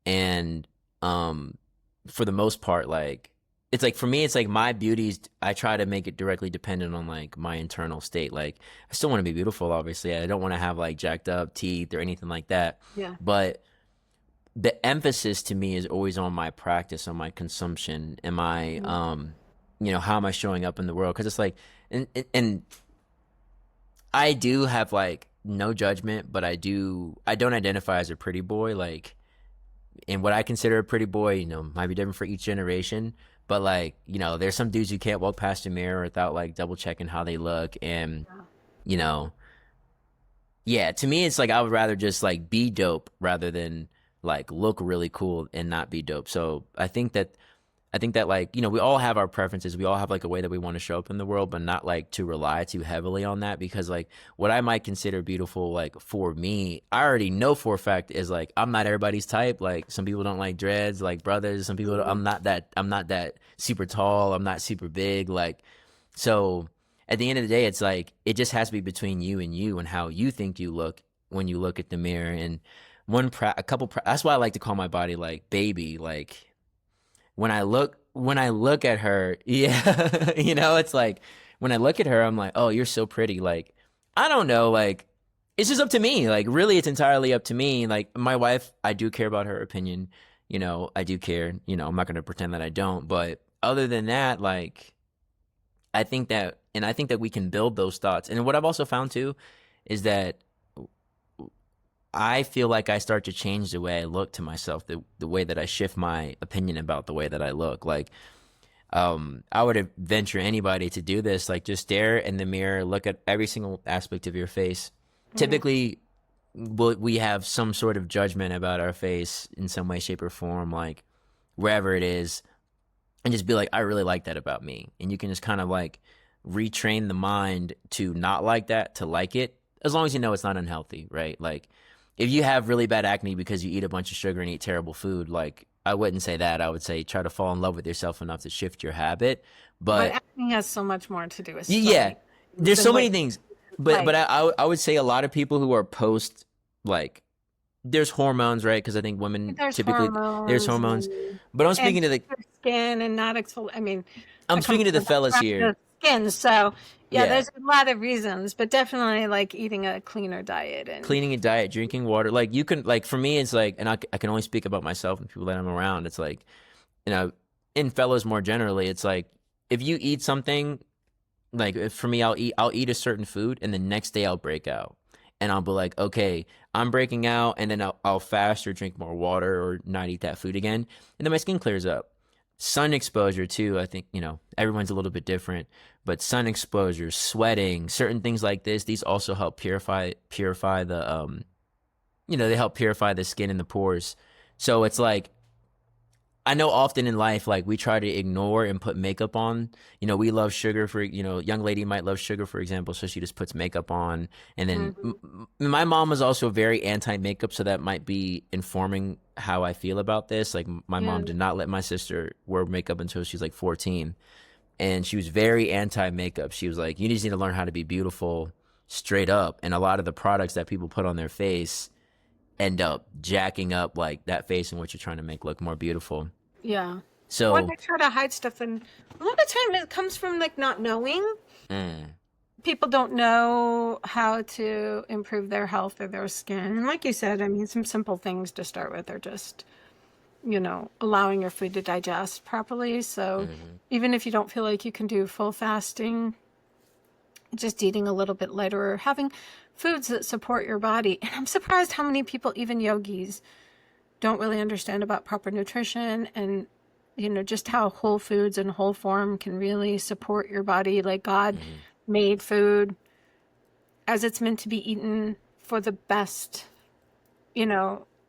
and for the most part, like it's like for me, it's like my beauty's. I try to make it directly dependent on like my internal state. Like I still want to be beautiful, obviously. I don't want to have like jacked up teeth or anything like that. Yeah. But the emphasis to me is always on my practice, on my consumption, and my you know, how am I showing up in the world? Because it's like, and I do have like no judgment, but I don't identify as a pretty boy. Like, and what I consider a pretty boy, you know, might be different for each generation. But like, you know, there's some dudes who can't walk past a mirror without like double checking how they look, and you know, yeah. To me, it's like I would rather just like be dope rather than like look really cool and not be dope. So I think that like, you know, we all have our preferences. We all have like a way that we want to show up in the world, but not like to rely too heavily on that, because like what I might consider beautiful, like for me, I already know for a fact is like, I'm not everybody's type. Like some people don't like dreads, like brothers, some people, I'm not that super tall. I'm not super big. Like, so at the end of the day, it's like, it just has to be between you and how you think you look when you look at the mirror. And that's why I like to call my body like baby. Like, when I look at her, yeah, you know, it's like when I look at her, I'm like, oh, you're so pretty. Like, I don't know, like it's just up to me. Like, really, it's entirely up to me. Like, my wife, I do care about her opinion. You know, I do care. You know, I'm not gonna pretend that I don't. But other than that, like, I think that we can build those thoughts. And what I've also found too is that I feel like I start to change the way I look to myself, the way that I shift my opinion about the way that I look. Like, I would venture anybody to do this. Like, just stare in the mirror, look at every single aspect of your face. Typically, we have some sort of judgment about our face in some way, shape, or form, like wherever it is, and just be like, I really like that about me. And you can just kind of like retrain the mind to not like that, to like it, as long as you know it's not unhealthy, right? Like, if you have really bad acne because you eat a bunch of sugar and eat terrible food, like I wouldn't say that. I would say try to fall in love with yourself enough to shift your habit. But acne has so much more to do with yeah, there's so many things. But like, I would say a lot of people who are post, like, there's hormones, right? Because I think women typically there's hormones. But I'm speaking to the skin and not I mean, I'm speaking to the fellas here. Skin, so yeah, there's a lot of reasons, but definitely like eating a cleaner diet and drinking water. Like, you can, like, for me, it's like, and I can only speak about myself and people that I'm around. It's like, you know, in fellows more generally, it's like if you eat something, like for me, I'll eat a certain food, and the next day I'll break out, and I'll be like, okay, I'm breaking out, and then I'll fast or drink more water or not eat that food again, and then my skin clears up. Sun exposure too, I think, you know, everyone's a little bit different, but sun exposure, sweating, certain things like this, these also help purify the you know, they help purify the skin and the pores. So it's like, I know often in life, like, we try to ignore and put makeup on. You know, we love sugar, for, you know, young lady might love sugar, for example, so she just puts makeup on. And then my mom was also very anti-makeup, so that might be informing how I feel about this. Like, my mom did not let my sister wear makeup until she was like 14. And she was very anti-makeup. She was like, you just need to learn how to be beautiful straight up. And a lot of the products that people put on their face end up jacking up like that face and what you're trying to make look more beautiful. Yeah. So or they try to hide stuff, and a lot of time it comes from like not knowing. People don't know how to improve their health or their skin. And like you said, I mean, some simple things to start with are just allowing your food to digest properly. So even if you don't feel like you can do full fasting, just eating a little bit lighter or having foods that support your body. And I'm surprised how many people, even yogis, don't really understand about proper nutrition and, just how whole foods and whole form can really support your body. Like God made food as it's meant to be eaten for the best,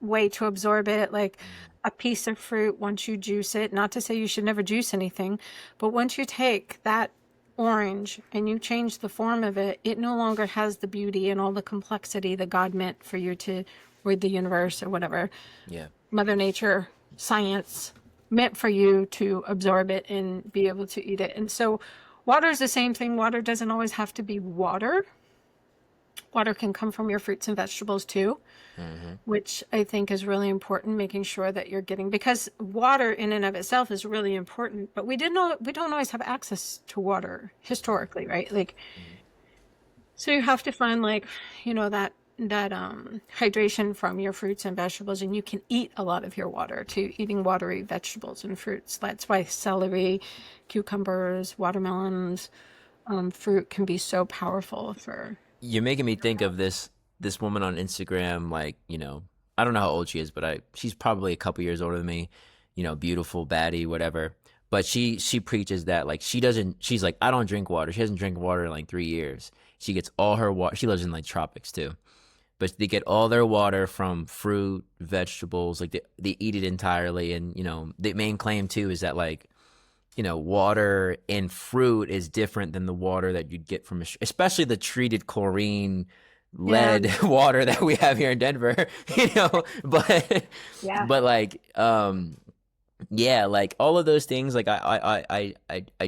way to absorb it. Like a piece of fruit, once you juice it, not to say you should never juice anything, but once you take that orange and you change the form of it, it no longer has the beauty and all the complexity that God meant for you to read the universe or whatever. Yeah. Mother Nature, science meant for you to absorb it and be able to eat it. And so water is the same thing. Water doesn't always have to be water. Water can come from your fruits and vegetables too, which I think is really important, making sure that you're getting, because water in and of itself is really important, but we don't always have access to water historically, right? Like, so you have to find that hydration from your fruits and vegetables, and you can eat a lot of your water too, eating watery vegetables and fruits. That's why celery, cucumbers, watermelons, fruit can be so powerful for. You're making me think of this woman on Instagram, like, I don't know how old she is, but she's probably a couple years older than me, beautiful, baddie, whatever. But she preaches that, like, she's like, I don't drink water. She hasn't drank water in like 3 years. She gets all her water. She lives in like tropics too. But they get all their water from fruit, vegetables, like they eat it entirely. And, the main claim too is that, like, water in fruit is different than the water that you'd get from, especially the treated chlorine lead water that we have here in Denver, but, but like, like all of those things, like I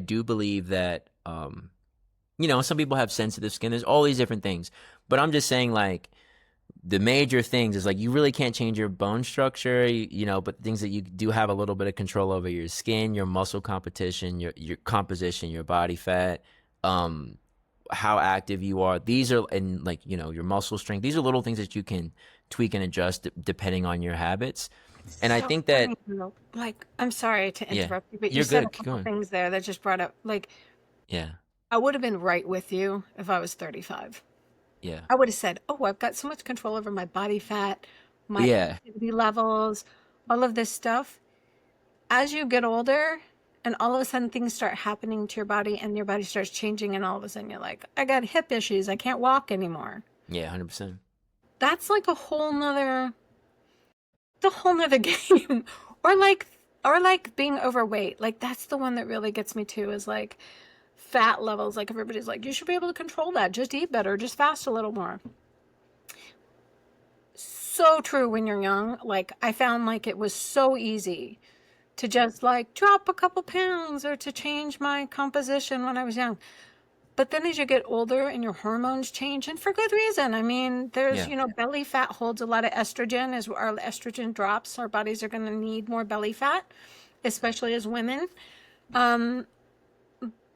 do believe that, some people have sensitive skin. There's all these different things, but I'm just saying, like, the major things is, like, you really can't change your bone structure, but things that you do have a little bit of control over: your skin, your muscle competition, your composition, your body fat, how active you are. These are, and like, your muscle strength. These are little things that you can tweak and adjust depending on your habits. And I think that, like, I'm sorry to interrupt you, but you you're said good. a couple things there that just brought up, like, I would have been right with you if I was 35. Yeah. I would have said, oh, I've got so much control over my body fat, my activity levels, all of this stuff. As you get older and all of a sudden things start happening to your body and your body starts changing, and all of a sudden you're like, I got hip issues. I can't walk anymore. Yeah, 100%. That's like a whole nother game. or like being overweight. Like, that's the one that really gets me too, is like fat levels. Like, everybody's like, you should be able to control that. Just eat better. Just fast a little more. So true when you're young. Like, I found like it was so easy to just like drop a couple pounds or to change my composition when I was young. But then as you get older and your hormones change, and for good reason. I mean, there's, belly fat holds a lot of estrogen. As our estrogen drops, our bodies are going to need more belly fat, especially as women.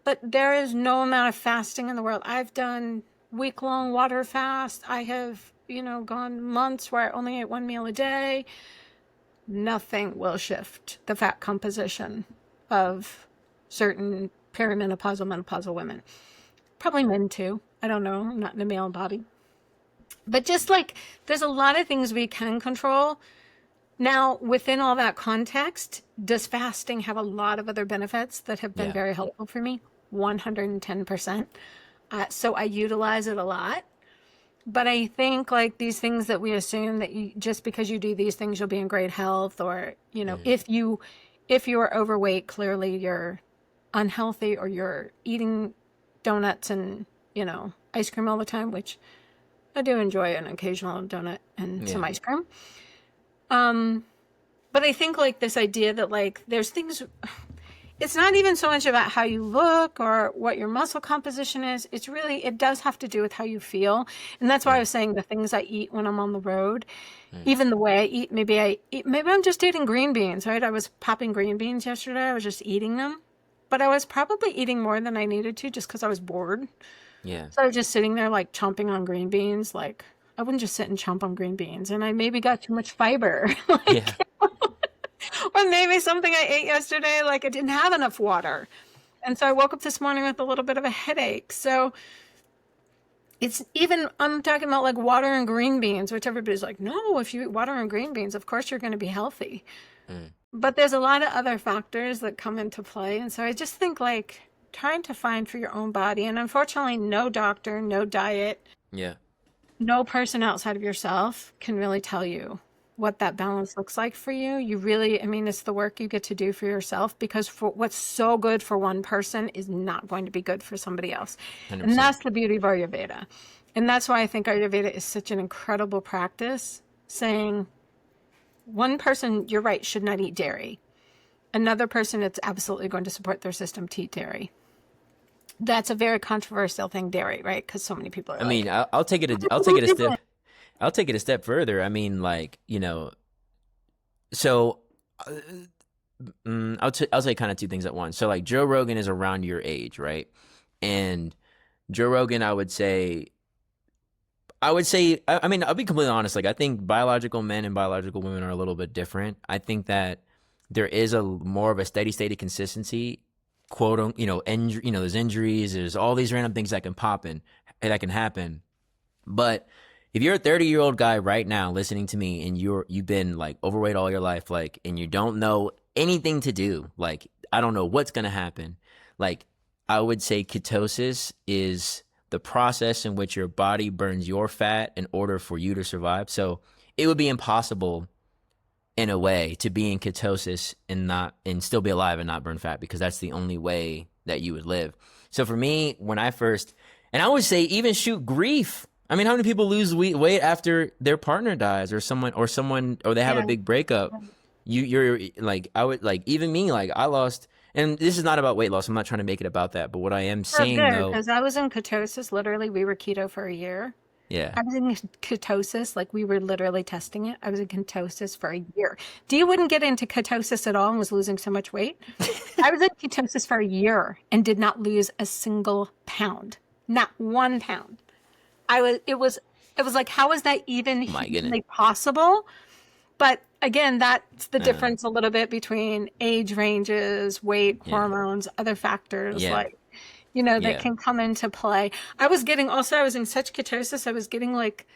But there is no amount of fasting in the world. I've done week-long water fast. I have, gone months where I only ate one meal a day. Nothing will shift the fat composition of certain perimenopausal, menopausal women. Probably men too. I don't know. I'm not in the male body. But just like, there's a lot of things we can control. Now, within all that context, does fasting have a lot of other benefits that have been very helpful for me? 110%. So I utilize it a lot. But I think, like, these things that we assume that just because you do these things, you'll be in great health, or, if you are overweight, clearly you're unhealthy, or you're eating donuts and, ice cream all the time, which I do enjoy an occasional donut and some ice cream. But I think, like, this idea that, like, there's things, it's not even so much about how you look or what your muscle composition is. It's really, it does have to do with how you feel. And that's why I was saying the things I eat when I'm on the road, even the way I eat, maybe I'm just eating green beans, right? I was popping green beans yesterday. I was just eating them, but I was probably eating more than I needed to just because I was bored. Yeah. So I was just sitting there, like, chomping on green beans. Like, I wouldn't just sit and chomp on green beans. And I maybe got too much fiber. maybe something I ate yesterday, like I didn't have enough water. And so I woke up this morning with a little bit of a headache. So it's even, I'm talking about like water and green beans, which everybody's like, no, if you eat water and green beans, of course you're going to be healthy. But there's a lot of other factors that come into play. And so I just think like trying to find for your own body. And unfortunately, no doctor, no diet, no person outside of yourself can really tell you what that balance looks like for you. You really, I mean, it's the work you get to do for yourself, because for what's so good for one person is not going to be good for somebody else. 100%. And that's the beauty of Ayurveda. And that's why I think Ayurveda is such an incredible practice, saying one person, you're right, should not eat dairy. Another person, it's absolutely going to support their system to eat dairy. That's a very controversial thing, dairy, right? Because so many people are I mean, I'll take it a step. I'll take it a step further. I mean, like, you know, so I'll say kind of two things at once. So like Joe Rogan is around your age, right? And Joe Rogan, I would say, I mean, I'll be completely honest. Like, I think biological men and biological women are a little bit different. I think that there is a more of a steady state of consistency, quote, you know, there's injuries, there's all these random things that can that can happen. But if you're a 30-year-old guy right now listening to me and you've been like overweight all your life, like, and you don't know anything to do, like, I don't know what's going to happen. Like, I would say ketosis is the process in which your body burns your fat in order for you to survive. So it would be impossible in a way to be in ketosis and still be alive and not burn fat, because that's the only way that you would live. So for me, when I first, and I would say even grief. I mean, how many people lose weight after their partner dies or they have a big breakup? You're like, I would like, even me, like I lost, and this is not about weight loss. I'm not trying to make it about that. But what I am saying though, because I was in ketosis, literally we were keto for a year. Yeah. I was in ketosis, like we were literally testing it. I was in ketosis for a year. Dee wouldn't get into ketosis at all and was losing so much weight. I was in ketosis for a year and did not lose a single pound. Not 1 pound. It was like, how is that even humanly possible? But again, that's the difference a little bit between age ranges, weight, hormones, other factors like, you know, that can come into play. I was in such ketosis, I was getting like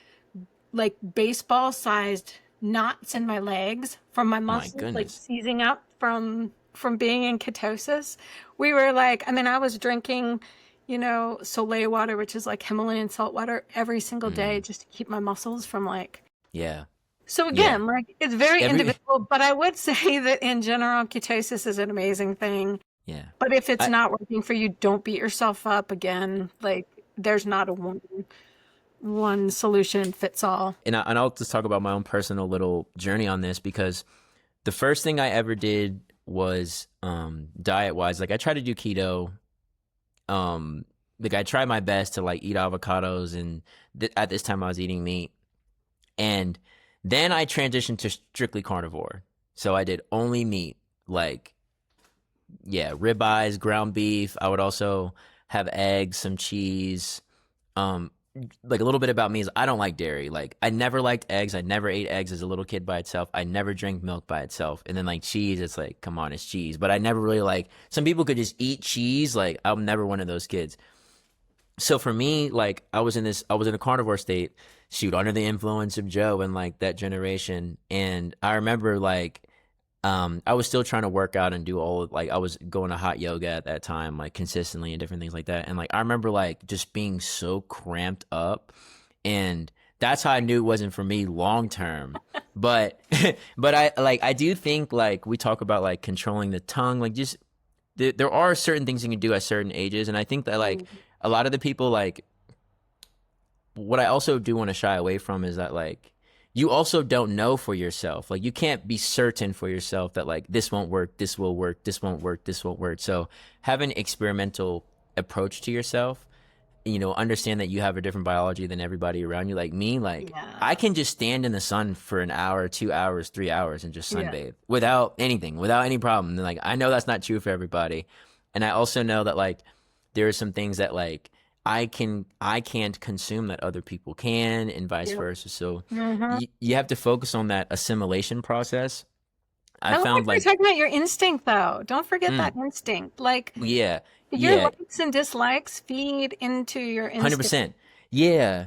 baseball sized knots in my legs from my muscles, like seizing up from being in ketosis. We were like, I mean, I was drinking, you know, Soleil water, which is like Himalayan salt water, every single day just to keep my muscles from like. Yeah. So again, like it's very individual, but I would say that in general, ketosis is an amazing thing. Yeah. But if it's not working for you, don't beat yourself up. Again, like there's not a one solution fits all. And I'll just talk about my own personal little journey on this, because the first thing I ever did was diet wise, like I tried to do keto. Like I tried my best to like eat avocados, and at this time I was eating meat, and then I transitioned to strictly carnivore. So I did only meat, like ribeyes, ground beef. I would also have eggs, some cheese. Like a little bit about me is I don't like dairy. Like I never liked eggs. I never ate eggs as a little kid by itself. I never drank milk by itself. And then like cheese, it's like, come on, it's cheese. But I never really like, some people could just eat cheese. Like I'm never one of those kids. So for me, like I was in a carnivore state, under the influence of Joe and like that generation. And I remember like, I was still trying to work out and do I was going to hot yoga at that time, like consistently and different things like that. And like, I remember like just being so cramped up, and that's how I knew it wasn't for me long term. But I do think like we talk about like controlling the tongue, like just there are certain things you can do at certain ages. And I think that like a lot of the people, like what I also do want to shy away from is that like, you also don't know for yourself. Like you can't be certain for yourself that like this won't work, this will work, this won't work, this won't work. So have an experimental approach to yourself. You know, understand that you have a different biology than everybody around you. Like me, like I can just stand in the sun for an hour, 2 hours, 3 hours and just sunbathe without anything, without any problem. And like I know that's not true for everybody. And I also know that like there are some things that like I can't consume that other people can, and vice versa. So you have to focus on that assimilation process. I I like found we're like, talking about your instinct, though. Don't forget mm, that instinct. Like yeah, your yeah, likes and dislikes feed into your instinct. 100%. Yeah,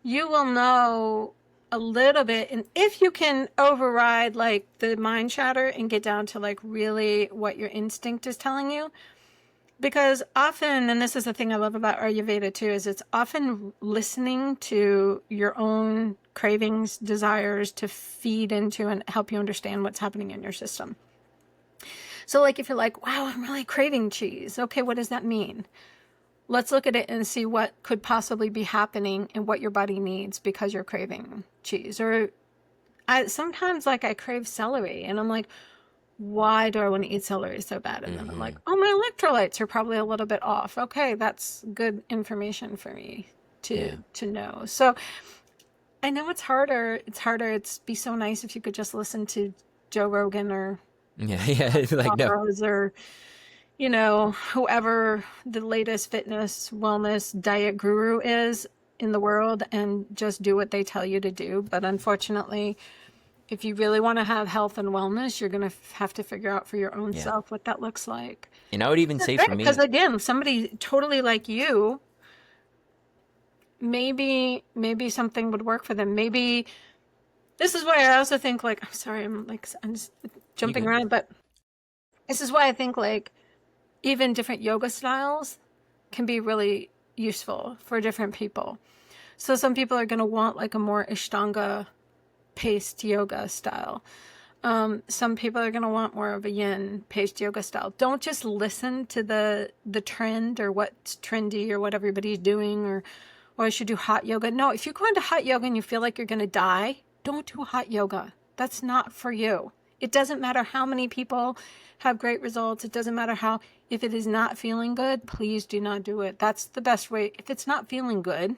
You will know a little bit, and if you can override like the mind chatter and get down to like really what your instinct is telling you, because often, and this is the thing I love about Ayurveda too, is it's often listening to your own cravings, desires to feed into and help you understand what's happening in your system. So like if you're like, wow, I'm really craving cheese. Okay, what does that mean? Let's look at it and see what could possibly be happening and what your body needs because you're craving cheese. Or I sometimes like I crave celery and I'm like, why do I want to eat celery so bad? And then I'm like, hmm, oh, my electrolytes are probably a little bit off. Okay, that's good information for me yeah, to know. So I know it's harder. It's harder. It's be so nice if you could just listen to Joe Rogan or yeah, yeah. Like, no, Oz or whoever the latest fitness, wellness, diet guru is in the world and just do what they tell you to do. But unfortunately, if you really want to have health and wellness, you're going to have to figure out for your own yeah. self what that looks like. And I would even say for Because me, again, somebody totally like you, maybe something would work for them. Maybe this is why I also think like I'm sorry, I'm just you jumping good. around, but this is why I think like even different yoga styles can be really useful for different people. So some people are going to want like a more Ashtanga paced yoga style. Some people are going to want more of a yin paced yoga style. Don't just listen to the trend or what's trendy or what everybody's doing or I should do hot yoga. No, if you go into hot yoga and you feel like you're going to die, don't do hot yoga. That's not for you. It doesn't matter how many people have great results. It doesn't matter how, if it is not feeling good, please do not do it. That's the best way. If it's not feeling good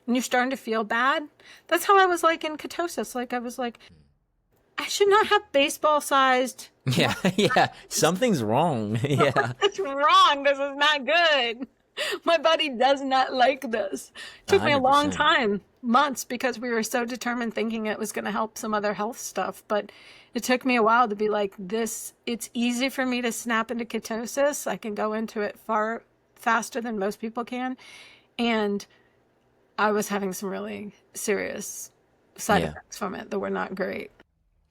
and you're starting to feel bad, that's how I was like in ketosis. Like I was like, I should not have baseball sized. Yeah, yeah. Something's wrong. Yeah, What's wrong? This is not good. My body does not like this. It a took me a hundred long percent. time, months, because we were so determined thinking it was going to help some other health stuff. But it took me a while to be like, this, it's easy for me to snap into ketosis. I can go into it far faster than most people can. And I was having some really serious side Yeah, effects from it that were not great.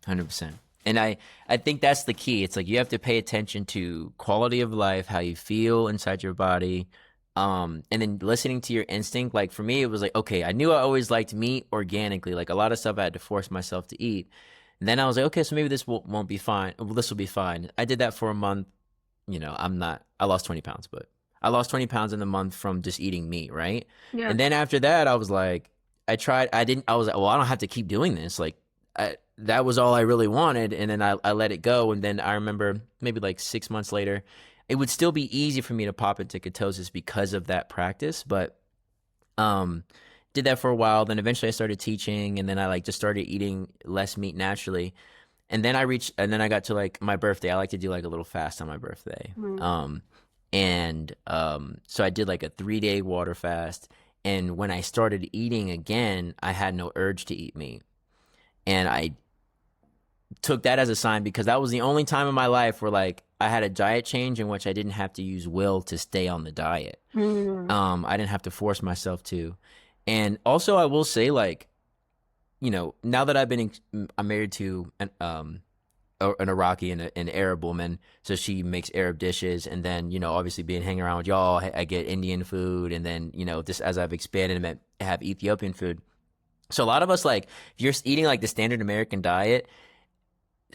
100%. And I think that's the key. It's like you have to pay attention to quality of life, how you feel inside your body, and then listening to your instinct. Like for me, it was like, okay, I knew I always liked meat organically. Like a lot of stuff I had to force myself to eat. And then I was like, okay, so maybe this won't be fine. Well, this will be fine. I did that for a month. I lost 20 pounds, but I lost 20 pounds in the month from just eating meat, right? Yeah. And then after that, I was like, I was like, well, I don't have to keep doing this. Like, that was all I really wanted. And then I let it go. And then I remember maybe like 6 months later, it would still be easy for me to pop into ketosis because of that practice. But, did that for a while. Then eventually I started teaching and then I like just started eating less meat naturally. And then I got to like my birthday. I like to do like a little fast on my birthday. Mm. So I did like a 3-day water fast. And when I started eating again, I had no urge to eat meat. And I took that as a sign because that was the only time in my life where like I had a diet change in which I didn't have to use will to stay on the diet. Mm. I didn't have to force myself to. And also I will say like, now that I'm married to an Iraqi and an Arab woman, so she makes Arab dishes, and then obviously being hanging around with y'all, I get Indian food, and then just as I've expanded, I have Ethiopian food. So a lot of us like if you're eating like the standard American diet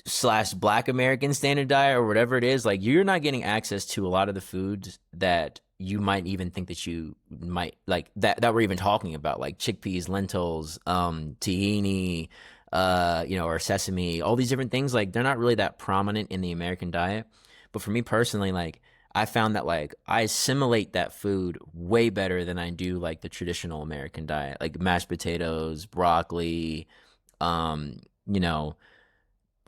slash Black American standard diet or whatever it is, like you're not getting access to a lot of the foods that you might even think that you might like that we're even talking about, like chickpeas, lentils, tahini, or sesame, all these different things. Like they're not really that prominent in the American diet. But for me personally, like I found that like I assimilate that food way better than I do like the traditional American diet, like mashed potatoes, broccoli, um, you know,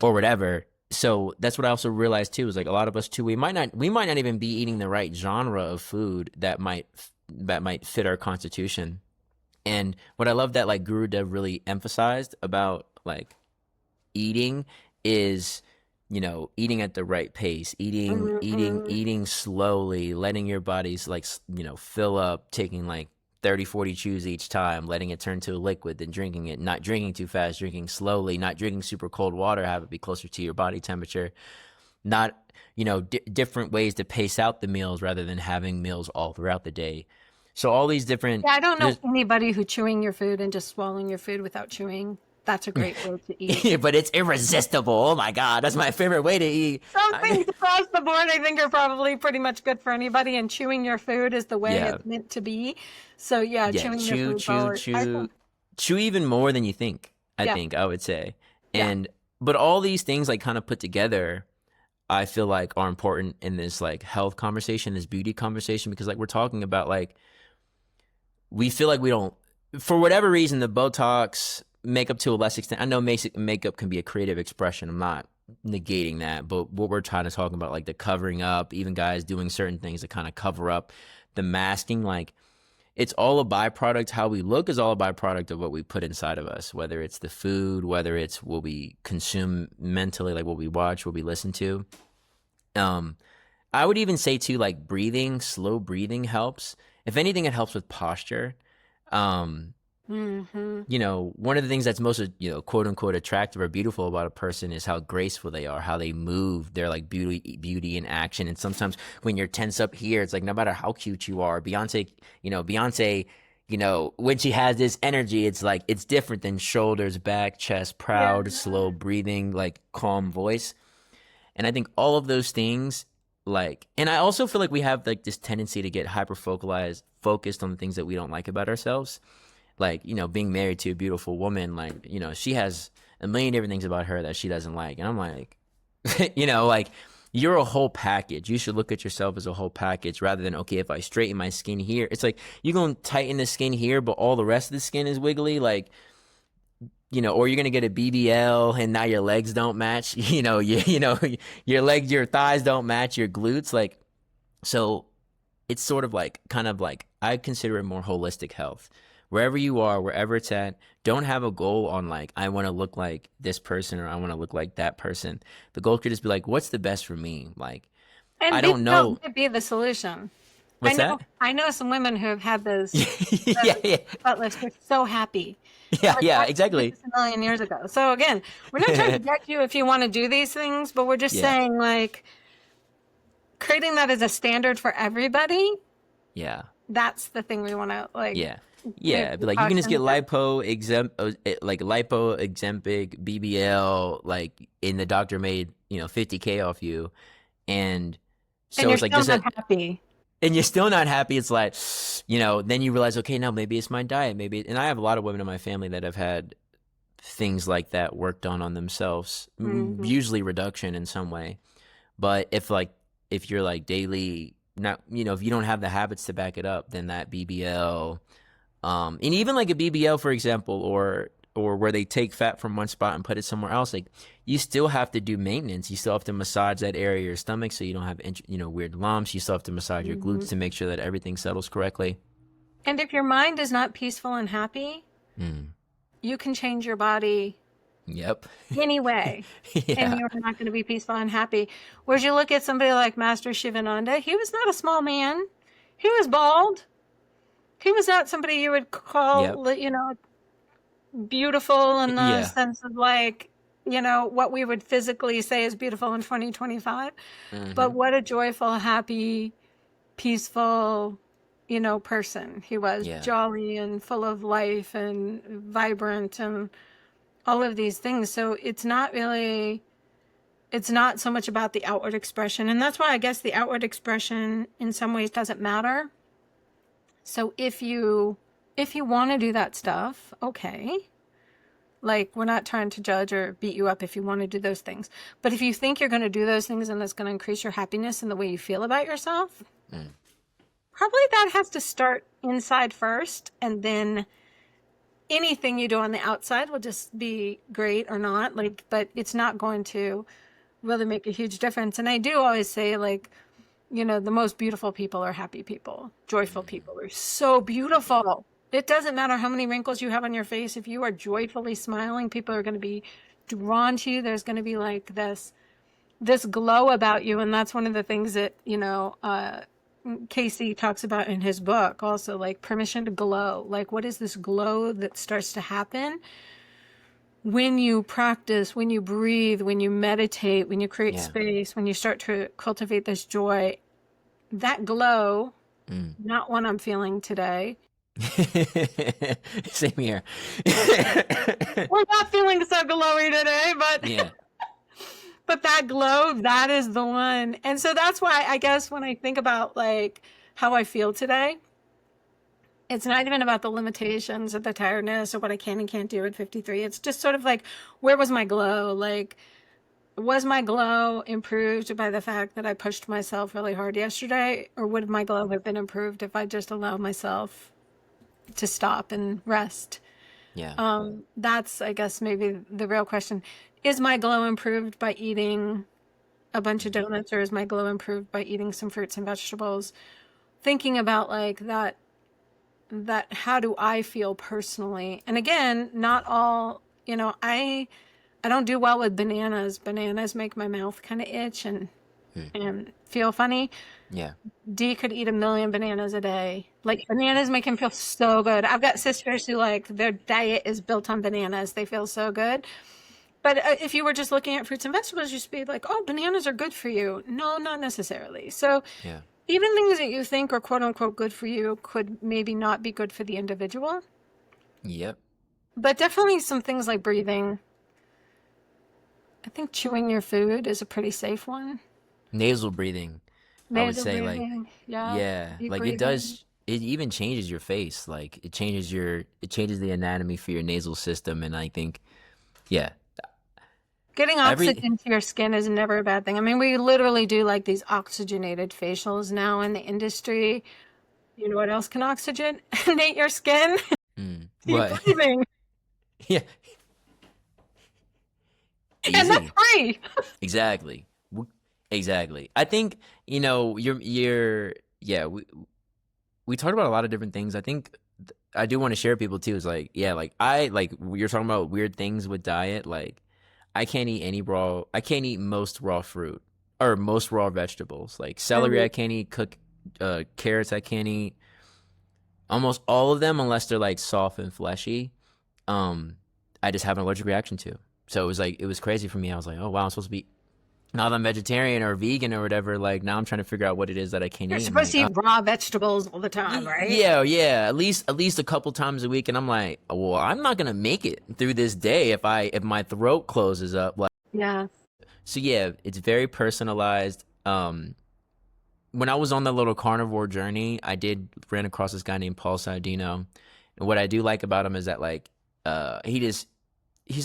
or whatever. So that's what I also realized too, is like a lot of us too, we might not even be eating the right genre of food that might fit our constitution. And what I love that like Guru Dev really emphasized about like eating is eating at the right pace, Mm-mm. eating slowly, letting your body's like, fill up, taking like 30, 40 chews each time, letting it turn to a liquid, then drinking it, not drinking too fast, drinking slowly, not drinking super cold water, have it be closer to your body temperature, not, different ways to pace out the meals rather than having meals all throughout the day. So all these different, Yeah, I don't know there's, anybody who chewing your food and just swallowing your food without chewing. That's a great way to eat. but it's irresistible. Oh my God, that's my favorite way to eat. Some things across the board, I think, are probably pretty much good for anybody, and chewing your food is the way Yeah. it's meant to be. So yeah, Yeah, chewing your food forward. chew even more than you think, Yeah, I would say. yeah. But all these things like kind of put together, I feel like are important in this like health conversation, this beauty conversation, because like we're talking about like, we feel like we don't, for whatever reason, the Botox, makeup to a less extent. I know makeup can be a creative expression. I'm not negating that, but what we're trying to talk about, like the covering up, even guys doing certain things to kind of cover up the masking, like it's all a byproduct. How we look is all a byproduct of what we put inside of us, whether it's the food, whether it's what we consume mentally, like what we watch, what we listen to. I would even say too, like slow breathing helps. If anything, it helps with posture. Mm-hmm. One of the things that's most, quote unquote attractive or beautiful about a person is how graceful they are, how they move. They're like beauty in action. And sometimes when you're tense up here, it's like, no matter how cute you are, Beyonce, when she has this energy, it's like, it's different than shoulders, back, chest, proud, Yeah. slow breathing, like calm voice. And I think all of those things, like, and I also feel like we have like this tendency to get focused on the things that we don't like about ourselves. Like, being married to a beautiful woman, like, she has a million different things about her that she doesn't like. And I'm like, like, you're a whole package. You should look at yourself as a whole package rather than, okay, if I straighten my skin here, it's like, you're going to tighten the skin here, but all the rest of the skin is wiggly. Like, or you're going to get a BBL and now your legs don't match, your legs, your thighs don't match your glutes. Like, so it's sort of like, kind of like, I consider it more holistic health. Wherever you are, wherever it's at, don't have a goal on like, I want to look like this person or I want to look like that person. The goal could just be like, what's the best for me? Like, And I don't know. might be the solution. What's that? I know some women who have had those Yeah. butt They're so happy. Yeah, Like, yeah, why didn't we do exactly. this a million years ago. So again, we're not trying to judge you if you want to do these things, but we're just Yeah. saying like creating that as a standard for everybody. Yeah. That's the thing we want to like. Yeah. Yeah, but like you can just get lipo exempic BBL, like, and the doctor made, $50K off you. And so you're it's like, still just not happy. and you're still not happy. It's like, then you realize, okay, now maybe it's my diet. And I have a lot of women in my family that have had things like that worked on themselves, Mhm. usually reduction in some way. But if you're like daily, not, if you don't have the habits to back it up, then that BBL, and even like a BBL, for example, or where they take fat from one spot and put it somewhere else, like you still have to do maintenance. You still have to massage that area of your stomach so you don't have weird lumps. You still have to massage your glutes to make sure that everything settles correctly. And if your mind is not peaceful and happy, you can change your body Yep. anyway, Yeah. and you're not going to be peaceful and happy. Whereas you look at somebody like Master Shivananda, he was not a small man. He was bald. He was not somebody you would call, beautiful in the Yeah. sense of like, what we would physically say is beautiful in 2025. But what a joyful, happy, peaceful, person. He was Yeah. jolly and full of life and vibrant and all of these things. So it's not so much about the outward expression. And that's why I guess the outward expression in some ways doesn't matter. So if you want to do that stuff, okay. Like, we're not trying to judge or beat you up if you want to do those things. But if you think you're going to do those things and that's going to increase your happiness and the way you feel about yourself, probably that has to start inside first. And then anything you do on the outside will just be great or not. Like, but it's not going to really make a huge difference. And I do always say, like, the most beautiful people are happy people. Joyful people are so beautiful. It doesn't matter how many wrinkles you have on your face. If you are joyfully smiling, people are going to be drawn to you. There's going to be like this this glow about you. And that's one of the things that, Casey talks about in his book also, like permission to glow. Like, what is this glow that starts to happen when you practice, when you breathe, when you meditate, when you create space, when you start to cultivate this joy? That glow, not one I'm feeling today. Same here. We're not feeling so glowy today, but Yeah. but that glow, that is the one. And so that's why I guess when I think about like how I feel today, it's not even about the limitations or the tiredness or what I can and can't do at 53. It's just sort of like, where was my glow? Like, was my glow improved by the fact that I pushed myself really hard yesterday? Or would my glow have been improved if I just allowed myself to stop and rest? Yeah. That's, I guess, maybe the real question. Is my glow improved by eating a bunch of donuts, or is my glow improved by eating some fruits and vegetables? Thinking about like that how do I feel personally? And again, not all, I don't do well with bananas. Bananas make my mouth kind of itch and feel funny. Yeah. D could eat 1,000,000 bananas a day. Like, bananas make him feel so good. I've got sisters who, like, their diet is built on bananas. They feel so good. But if you were just looking at fruits and vegetables, you'd be like, oh, bananas are good for you. No, not necessarily. So even things that you think are quote unquote good for you could maybe not be good for the individual. Yep. But definitely some things like breathing. I think chewing your food is a pretty safe one. Nasal breathing. I would say breathing, like breathing. it does. It even changes your face. Like it changes the anatomy for your nasal system, and I think, getting oxygen to your skin is never a bad thing. I mean, we literally do like these oxygenated facials now in the industry. You know what else can oxygenate your skin? What? Breathing. Yeah. Easy. And that's free. Exactly. I think, we talked about a lot of different things. I think I do want to share with people too. Is like, you're talking about weird things with diet. Like, I can't eat most raw fruit or most raw vegetables. Like celery, I can't eat. Carrots, I can't eat. Almost all of them, unless they're like soft and fleshy. I just have an allergic reaction to. So it was crazy for me. I was like, oh wow, I'm supposed to be. Now that I'm vegetarian or vegan or whatever, like now I'm trying to figure out what it is that I can't eat. You're supposed to eat raw vegetables all the time, right? Yeah. At least a couple times a week, and I'm like, well, I'm not gonna make it through this day if my throat closes up. Like, yeah. So it's very personalized. When I was on the little carnivore journey, I ran across this guy named Paul Saladino, and what I do like about him is that like he's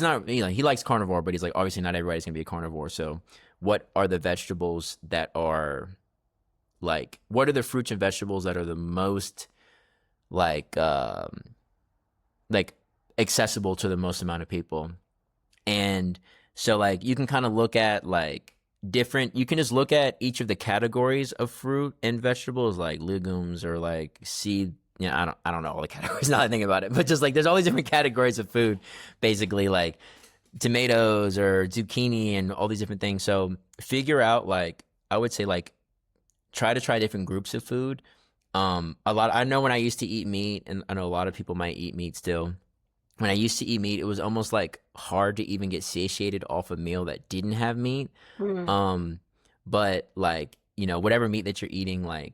not, he likes carnivore, but he's like, obviously not everybody's gonna be a carnivore. So what are the vegetables that are like, what are the fruits and vegetables that are the most like accessible to the most amount of people? And so like you can kind of look at like you can just look at each of the categories of fruit and vegetables, like legumes or like seed. I don't know all the categories now that I think about it, but just like there's all these different categories of food, basically like tomatoes or zucchini and all these different things. So figure out I would say try to try different groups of food. I know when I used to eat meat, and I know a lot of people might eat meat still. When I used to eat meat, it was almost like hard to even get satiated off a meal that didn't have meat. But whatever meat that you're eating,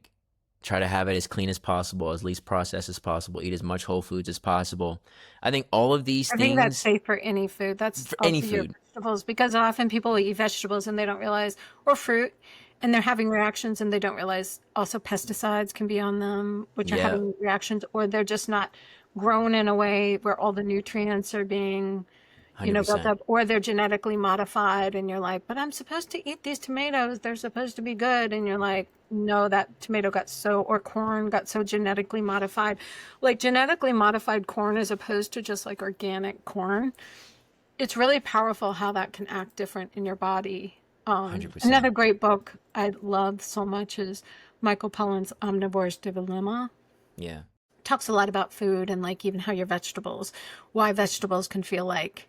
try to have it as clean as possible, as least processed as possible, eat as much whole foods as possible. I think all of these things. I think that's safe for any food. That's for also any your food. Vegetables, because often people eat vegetables and they don't realize, or fruit, and they're having reactions and they don't realize also pesticides can be on them, which are having reactions, or they're just not grown in a way where all the nutrients are being, built up, or they're genetically modified. And you're like, but I'm supposed to eat these tomatoes. They're supposed to be good. And you're like, no, that tomato or corn got so genetically modified. Like genetically modified corn as opposed to just like organic corn. It's really powerful how that can act different in your body. 100%. Another great book I love so much is Michael Pollan's Omnivore's Dilemma. Yeah. Talks a lot about food and like even how your vegetables, why vegetables can feel like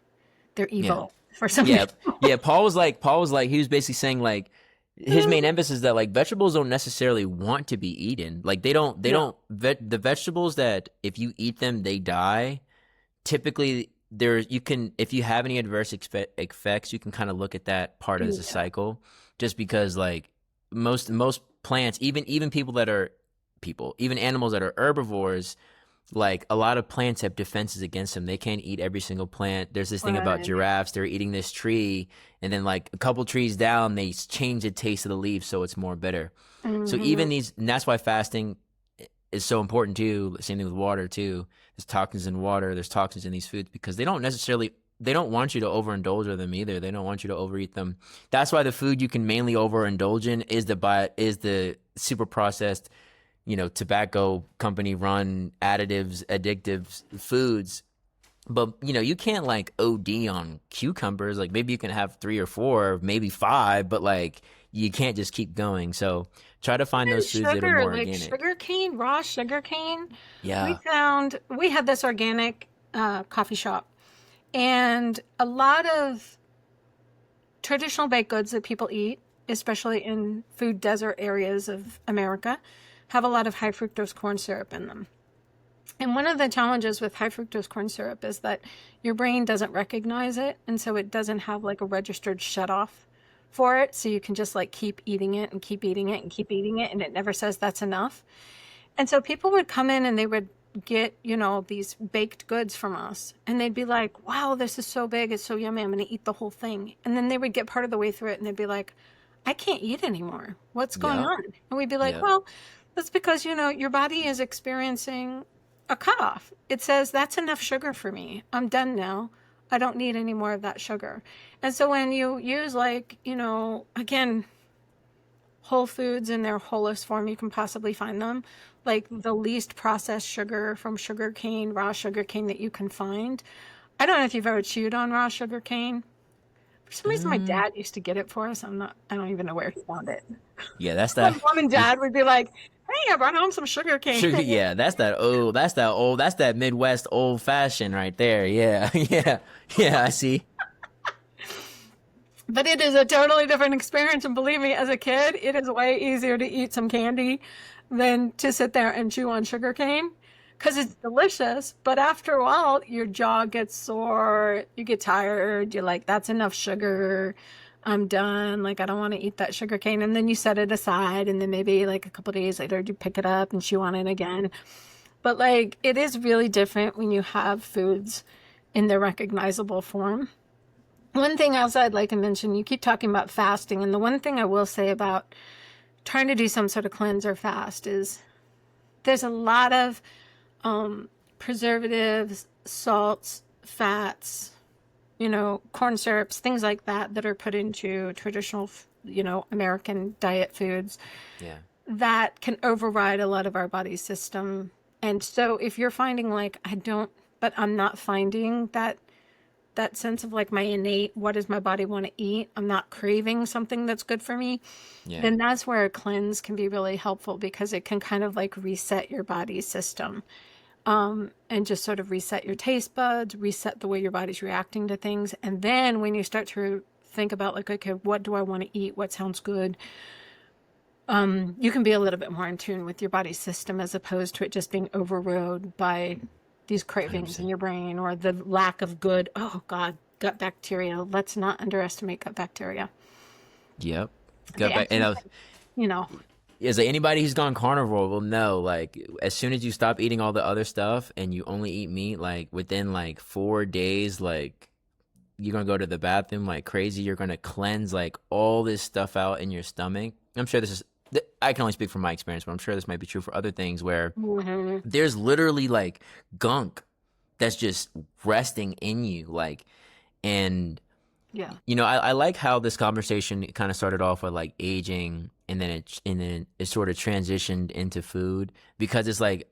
they're evil for some Yeah, people. yeah. Paul was like he was basically saying like his main emphasis is that like vegetables don't necessarily want to be eaten. Like they No. don't the vegetables that if you eat them they die. Typically there you can if you have any adverse effects you can kind of look at that part as a Yeah. cycle just because like most plants even people that are people even animals that are herbivores like a lot of plants have defenses against them. They can't eat every single plant. There's this thing about Right. giraffes. They're eating this tree, and then like a couple trees down, they change the taste of the leaf so it's more bitter. So Hmm. even these, and that's why fasting is so important too. Same thing with water too. There's toxins in water. There's toxins in these foods because they don't want you to overindulge in them either. They don't want you to overeat them. That's why the food you can mainly overindulge in is the super processed tobacco company run additives, addictive foods. But you can't like OD on cucumbers. Like maybe you can have 3 or 4, maybe 5, but like you can't just keep going. So try to find Even those foods that are sugar, more like organic. sugar cane, raw sugar cane. Yeah. We had this organic coffee shop, and a lot of traditional baked goods that people eat, especially in food desert areas of America, have a lot of high fructose corn syrup in them. And one of the challenges with high fructose corn syrup is that your brain doesn't recognize it. And so it doesn't have like a registered shut off for it. So you can just like keep eating it and keep eating it and keep eating it. And it never says that's enough. And so people would come in and they would get, these baked goods from us. And they'd be like, wow, this is so big. It's so yummy. I'm going to eat the whole thing. And then they would get part of the way through it and they'd be like, I can't eat anymore. What's going Yep. on? And we'd be like, Yep. well, that's because, your body is experiencing a cutoff. It says, that's enough sugar for me. I'm done now. I don't need any more of that sugar. And so when you use, like, again, whole foods in their wholest form you can possibly find them, like the least processed sugar from sugar cane, raw sugar cane that you can find. I don't know if you've ever chewed on raw sugar cane. For some reason, my Mm, dad used to get it for us. I don't even know where he found it. yeah, that's My that. mom and dad would be like, hey, I brought home some sugar cane. Sugar, yeah, that's that Midwest old fashioned right there. Yeah, yeah, yeah. I see. But it is a totally different experience. And believe me, as a kid, it is way easier to eat some candy than to sit there and chew on sugar cane because it's delicious. But after a while, your jaw gets sore, you get tired, you're like, that's enough sugar. I'm done. Like, I don't want to eat that sugar cane. And then you set it aside. And then maybe like a couple of days later, you pick it up and chew on it again. But like, it is really different when you have foods in their recognizable form. One thing else I'd like to mention, you keep talking about fasting, and the one thing I will say about trying to do some sort of cleanse or fast is there's a lot of preservatives, salts, fats, corn syrups, things like that that are put into traditional, American diet foods Yeah. that can override a lot of our body system. And so if you're finding like, but I'm not finding that sense of like my innate, what does my body want to eat? I'm not craving something that's good for me. Yeah. Then that's where a cleanse can be really helpful because it can kind of like reset your body system, and just sort of reset your taste buds, reset the way your body's reacting to things. And then when you start to think about like, okay, what do I want to eat? What sounds good? You can be a little bit more in tune with your body system as opposed to it just being overrode by these cravings in 100%. your brain or the lack of good, oh God, gut bacteria. Let's not underestimate gut bacteria. Yep. Go They back and actually, you know, is like anybody who's gone carnivore will know like as soon as you stop eating all the other stuff and you only eat meat like within like 4 days like you're gonna go to the bathroom like crazy. You're gonna cleanse like all this stuff out in your stomach. I'm sure this is I can only speak from my experience, but I'm sure this might be true for other things where mhm, there's literally like gunk that's just resting in you like and yeah, I like how this conversation kind of started off with like aging and then it sort of transitioned into food because it's like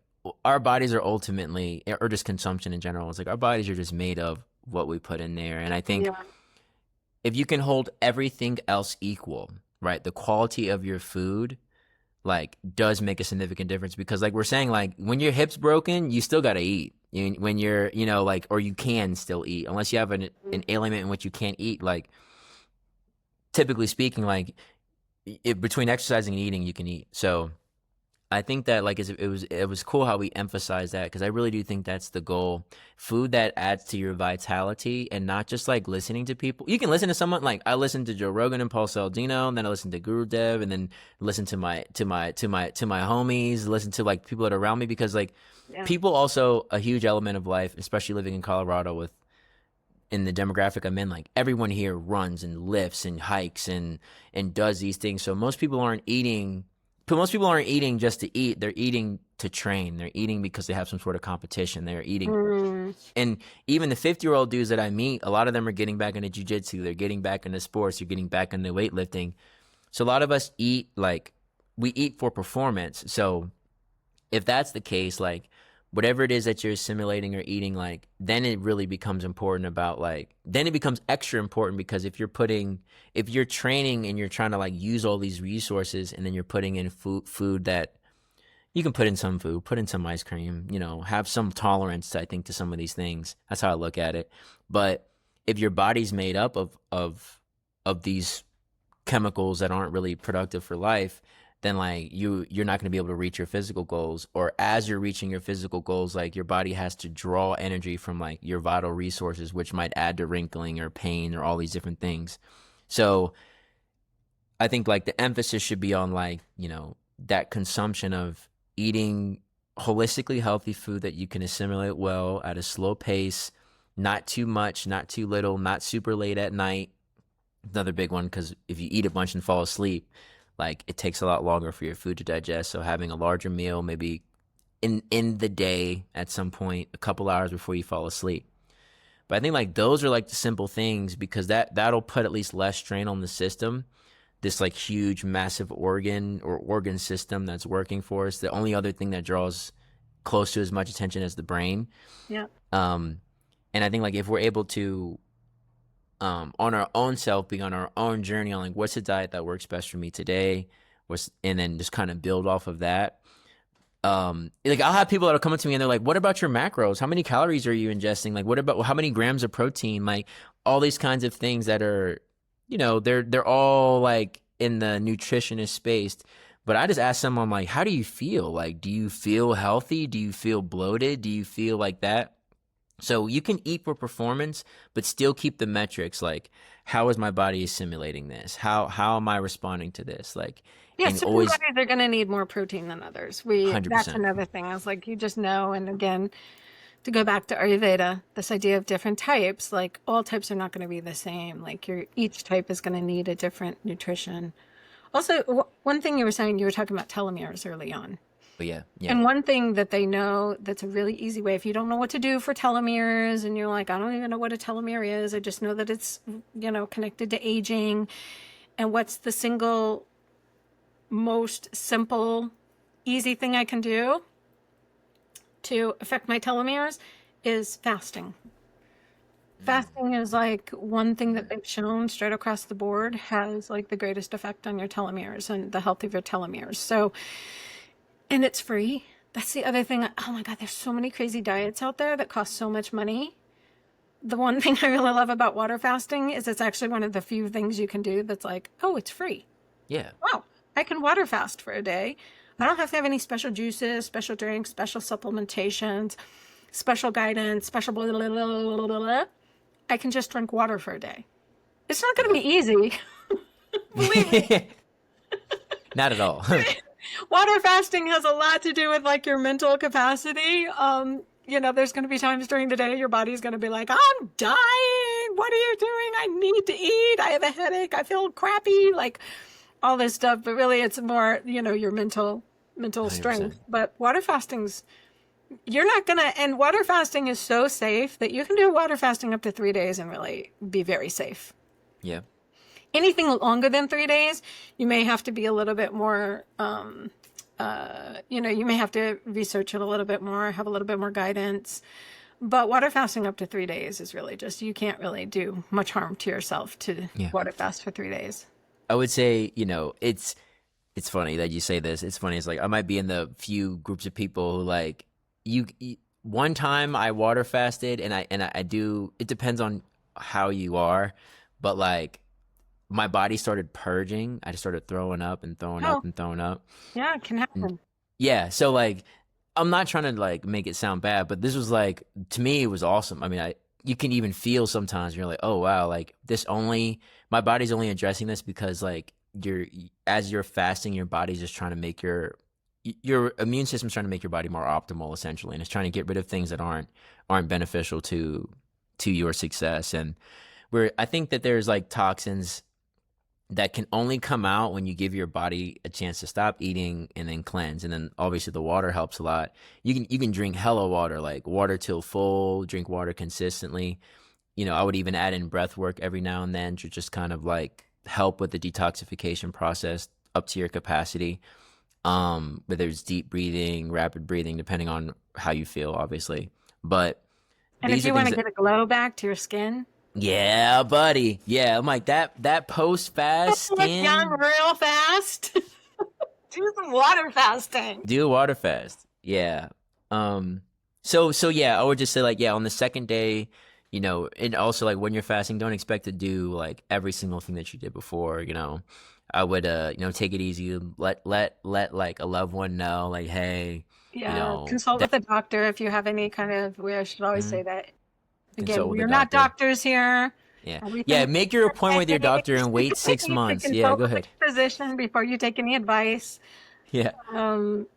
our bodies are ultimately or just consumption in general. It's like our bodies are just made of what we put in there. And I think yeah, if you can hold everything else equal, right? The quality of your food, like does make a significant difference, because like we're saying, like when your hip's broken, you still got to eat. When you're, like, or you can still eat unless you have an ailment in which you can't eat. Like typically speaking, like between exercising and eating, you can eat. So I think that like it was cool how we emphasized that, because I really do think that's the goal. Food that adds to your vitality, and not just like listening to people. You can listen to someone, like I listened to Joe Rogan and Paul Saladino, and then I listened to Guru Dev, and then listen to my homies, listen to like people that are around me, because like people also a huge element of life, especially living in Colorado with in the demographic I'm in, like everyone here runs and lifts and hikes and does these things. So most people aren't eating just to eat. They're eating to train. They're eating because they have some sort of competition. They're eating. And even the 50-year-old dudes that I meet, a lot of them are getting back into jiu-jitsu. They're getting back into sports. They're getting back into weightlifting. So a lot of us eat, like, we eat for performance. So if that's the case, like, whatever it is that you're assimilating or eating, like, then it really becomes important about, like, then it becomes extra important, because if you're training and you're trying to like use all these resources, and then you're putting in food that you can put in some food, put in some ice cream, have some tolerance, I think, to some of these things. That's how I look at it. But if your body's made up of these chemicals that aren't really productive for life, then like you're not going to be able to reach your physical goals. Or as you're reaching your physical goals, like your body has to draw energy from like your vital resources, which might add to wrinkling or pain or all these different things. So I think like the emphasis should be on like, that consumption of eating holistically healthy food that you can assimilate well at a slow pace, not too much, not too little, not super late at night. Another big one, because if you eat a bunch and fall asleep, like it takes a lot longer for your food to digest. So having a larger meal, maybe in the day at some point, a couple hours before you fall asleep. But I think like those are like the simple things, because that'll put at least less strain on the system. This like huge, massive organ system that's working for us. The only other thing that draws close to as much attention as the brain. Yeah. And I think like if we're able to on our own self, being on our own journey on like what's the diet that works best for me today, and then just kind of build off of that. Like I'll have people that'll come up to me and they're like, what about your macros? How many calories are you ingesting? Like, what about how many grams of protein? Like all these kinds of things that are, they're all like in the nutritionist space. But I just ask someone like, how do you feel? Like, do you feel healthy? Do you feel bloated? Do you feel like that? So you can eat for performance, but still keep the metrics. Like, how is my body assimilating this? How am I responding to this? Like, yeah, some bodies are going to need more protein than others. 100%. That's another thing. I was like, you just know. And again, to go back to Ayurveda, this idea of different types, like all types are not going to be the same. Like each type is going to need a different nutrition. Also, one thing you were saying, you were talking about telomeres early on. Yeah. And one thing that they know that's a really easy way, if you don't know what to do for telomeres and you're like, I don't even know what a telomere is, I just know that it's, connected to aging. And what's the single most simple, easy thing I can do to affect my telomeres is fasting. Fasting is like one thing that they've shown straight across the board has like the greatest effect on your telomeres and the health of your telomeres. So, and it's free. That's the other thing. Oh my God, there's so many crazy diets out there that cost so much money. The one thing I really love about water fasting is it's actually one of the few things you can do that's like, oh, it's free. Yeah. Wow, I can water fast for a day. I don't have to have any special juices, special drinks, special supplementations, special guidance, special blah, blah, blah, blah, blah, blah. I can just drink water for a day. It's not going to be easy. Believe me. Not at all. Water fasting has a lot to do with like your mental capacity. There's going to be times during the day your body's going to be like, I'm dying. What are you doing? I need to eat. I have a headache. I feel crappy. Like all this stuff. But really it's more, your mental 100%. Strength. But water fasting's, you're not going to, and water fasting is so safe that you can do water fasting up to 3 days and really be very safe. Yeah. Anything longer than 3 days, you may have to be a little bit more, you may have to research it a little bit more, have a little bit more guidance. But water fasting up to 3 days is really just, you can't really do much harm to yourself to water fast for 3 days. I would say, It's funny that you say this. It's funny. It's like I might be in the few groups of people who like you one time I water fasted and I do it depends on how you are, but like my body started purging. I just started throwing up and throwing Oh, up and throwing up. yeah, it can And happen. yeah, so like I'm not trying to like make it sound bad, but this was like to me it was awesome. I mean, I you can even feel sometimes you're like, "Oh wow, like this only my body's only addressing this because like you're as you're fasting, your body's just trying to make your immune system's trying to make your body more optimal essentially, and it's trying to get rid of things that aren't beneficial to your success. And where I think that there's like toxins that can only come out when you give your body a chance to stop eating and then cleanse. And then obviously the water helps a lot. You can drink hella water, like water till full, drink water consistently. I would even add in breath work every now and then to just kind of like help with the detoxification process up to your capacity. Whether it's deep breathing, rapid breathing, depending on how you feel, obviously. But And if these are you want things to that get a glow back to your skin, yeah, buddy. Yeah, I'm like that post fast look young skin. real fast. Do some water fasting. Do a water fast. Yeah. Um so yeah, I would just say like yeah, on the second day, and also like when you're fasting, don't expect to do like every single thing that you did before. I would take it easy, let like a loved one know like hey, Yeah, consult with that a doctor if you have any kind of, I should always mhm, say that. Again, consult with a we're not doctor. doctors here. Yeah. Everything Yeah, is make your appointment with your doctor and wait you 6 need to months. Yeah, consult go with ahead. a physician before you take any advice. Yeah.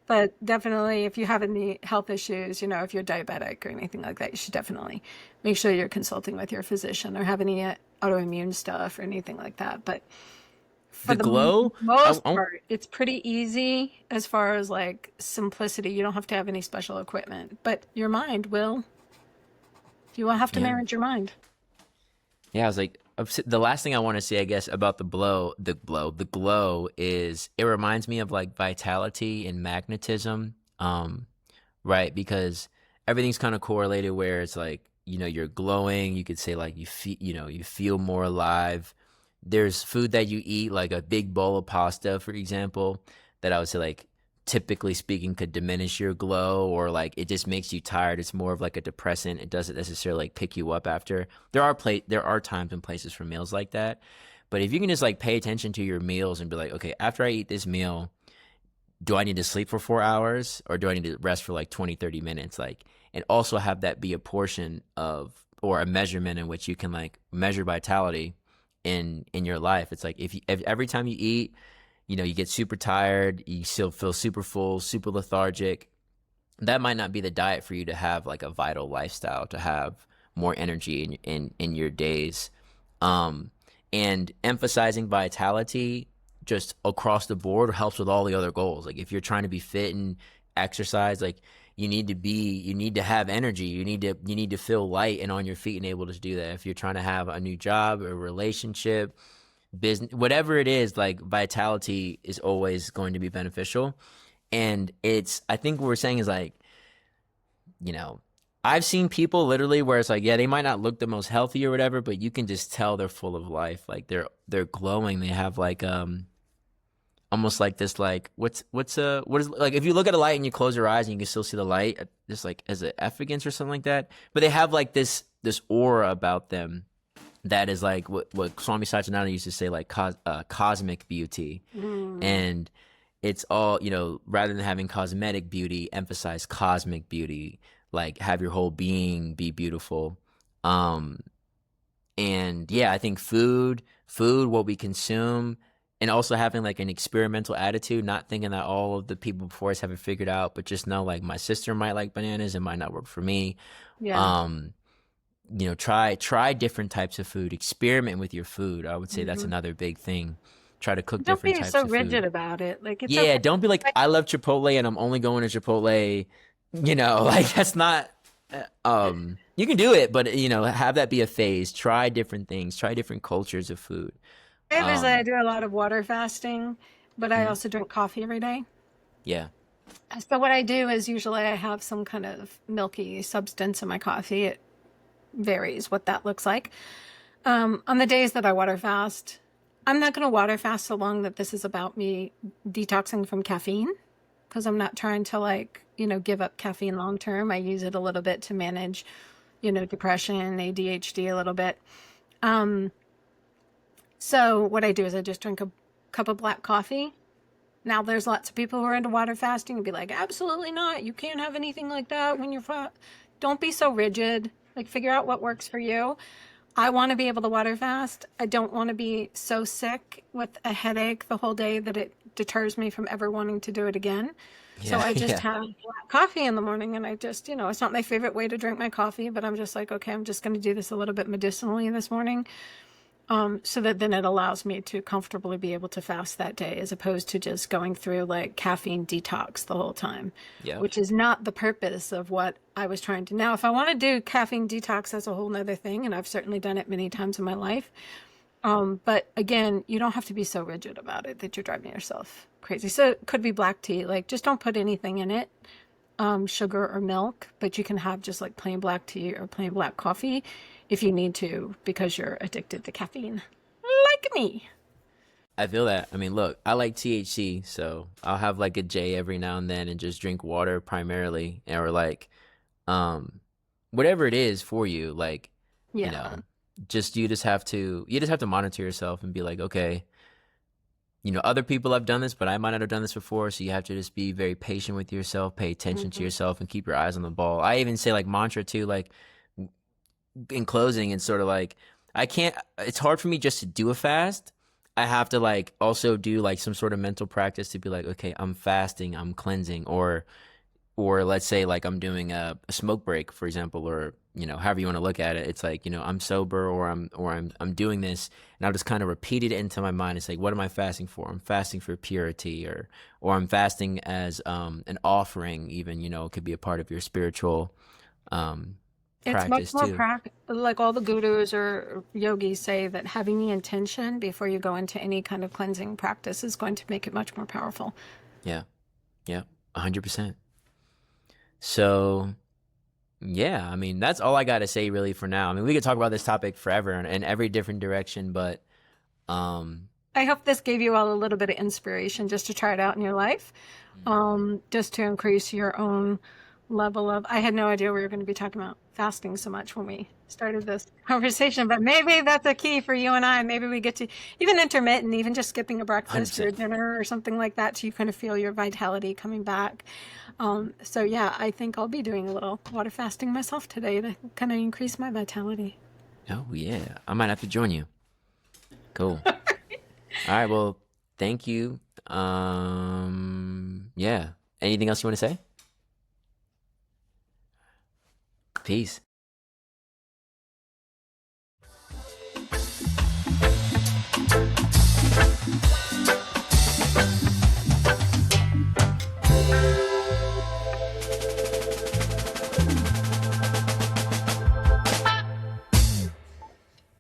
But definitely, if you have any health issues, if you're diabetic or anything like that, you should definitely make sure you're consulting with your physician or have any autoimmune stuff or anything like that. But for The the glow, most part, it's pretty easy as far as like simplicity. You don't have to have any special equipment, but your mind will. You will have to yeah. manage your mind. Yeah, I was like, the last thing I want to say, I guess, about the glow is it reminds me of like vitality and magnetism, right? Because everything's kind of correlated where it's like, you're glowing. You could say like you feel more alive. There's food that you eat, like a big bowl of pasta, for example, that I would say like typically speaking could diminish your glow or like it just makes you tired. It's more of like a depressant. It doesn't necessarily like pick you up after. There are times and places for meals like that. But if you can just like pay attention to your meals and be like, okay, after I eat this meal, do I need to sleep for 4 hours or do I need to rest for like 20, 30 minutes? Like, and also have that be a portion of or a measurement in which you can like measure vitality in your life. It's like if every time you eat, you get super tired, you still feel super full, super lethargic. That might not be the diet for you to have like a vital lifestyle, to have more energy in your days. Um, and emphasizing vitality just across the board helps with all the other goals. Like if you're trying to be fit and exercise, like you need to have energy. You need to feel light and on your feet and able to do that. If you're trying to have a new job, a relationship, business, whatever it is, like vitality is always going to be beneficial. And I think what we're saying is like, you know, I've seen people literally where it's like, yeah, they might not look the most healthy or whatever, but you can just tell they're full of life. Like they're glowing. They have like almost like this like what is like if you look at a light and you close your eyes and you can still see the light, just like as an effulgence or something like that. But they have like this aura about them that is like what Swami Satyananda used to say, like cosmic beauty. Mm. And it's all, rather than having cosmetic beauty, emphasize cosmic beauty, like have your whole being be beautiful. Um, and yeah, I think food, what we consume, and also having like an experimental attitude, not thinking that all of the people before us have it figured out, but just know like my sister might like bananas, it might not work for me. Yeah. Um, try different types of food, experiment with your food. I would say that's Hmm. another big thing. Try to cook Don't different be so types of food. rigid about it. Like it's Yeah, okay. don't be like, Like, I love Chipotle and I'm only going to Chipotle. Like that's not. You can do it, but have that be a phase. Try different things. Try different cultures of food. obviously, I Um, do a lot of water fasting, but I mhm, also drink coffee every day. yeah, So what I do is usually I have some kind of milky substance in my coffee. It varies what that looks like. On the days that I water fast, I'm not going to water fast so long that this is about me detoxing from caffeine, because I'm not trying to like, give up caffeine long term. I use it a little bit to manage, depression, ADHD a little bit. So what I do is I just drink a cup of black coffee. Now there's lots of people who are into water fasting and be like, absolutely not. You can't have anything like that when you're Don't be so rigid. Like, figure out what works for you. I want to be able to water fast. I don't want to be so sick with a headache the whole day that it deters me from ever wanting to do it again. So Yeah, I just yeah. have black coffee in the morning, and I just, it's not my favorite way to drink my coffee, but I'm just like, okay, I'm just going to do this a little bit medicinally this morning. So that then it allows me to comfortably be able to fast that day, as opposed to just going through like caffeine detox the whole time, Yep. which is not the purpose of what I was trying to. Now, if I want to do caffeine detox, that's a whole nother thing, and I've certainly done it many times in my life. But again, you don't have to be so rigid about it that you're driving yourself crazy. So it could be black tea, like just don't put anything in it, sugar or milk, but you can have just like plain black tea or plain black coffee if you need to, because you're addicted to caffeine, like me. I feel that. I mean, look, I like THC, so I'll have like a J every now and then and just drink water primarily, or like, um, whatever it is for you. Like, you Yeah. know, you just have to monitor yourself and be like, okay, other people have done this, but I might not have done this before. So you have to just be very patient with yourself, pay attention to Hmm. yourself, and keep your eyes on the ball. I even say like mantra too, like in closing, and sort of like I can't. It's hard for me just to do a fast. I have to like also do like some sort of mental practice to be like, okay, I'm fasting, I'm cleansing, or let's say like I'm doing a smoke break, for example, or however you want to look at it. It's like I'm sober, or I'm doing this, and I'll just kind of repeat it into my mind. It's like, what am I fasting for? I'm fasting for purity, or I'm fasting as an offering. Even it could be a part of your spiritual um, It's much practice more too. practical. Like all the gurus or yogis say that having the intention before you go into any kind of cleansing practice is going to make it much more powerful. Yeah, yeah, 100%. So yeah, I mean that's all I got to say really for now. I mean we could talk about this topic forever in every different direction, but um, I hope this gave you all a little bit of inspiration just to try it out in your life, just to increase your own level of. I had no idea we were going to be talking about fasting so much when we started this conversation, but maybe that's a key for you and I. Maybe we get to even intermittent, even just skipping a breakfast or 100%. a dinner or something like that, so you kind of feel your vitality coming back. So yeah, I think I'll be doing a little water fasting myself today to kind of increase my vitality. Oh yeah, I might have to join you. Cool. All right, well, thank you. Yeah. Anything else you want to say? Peace.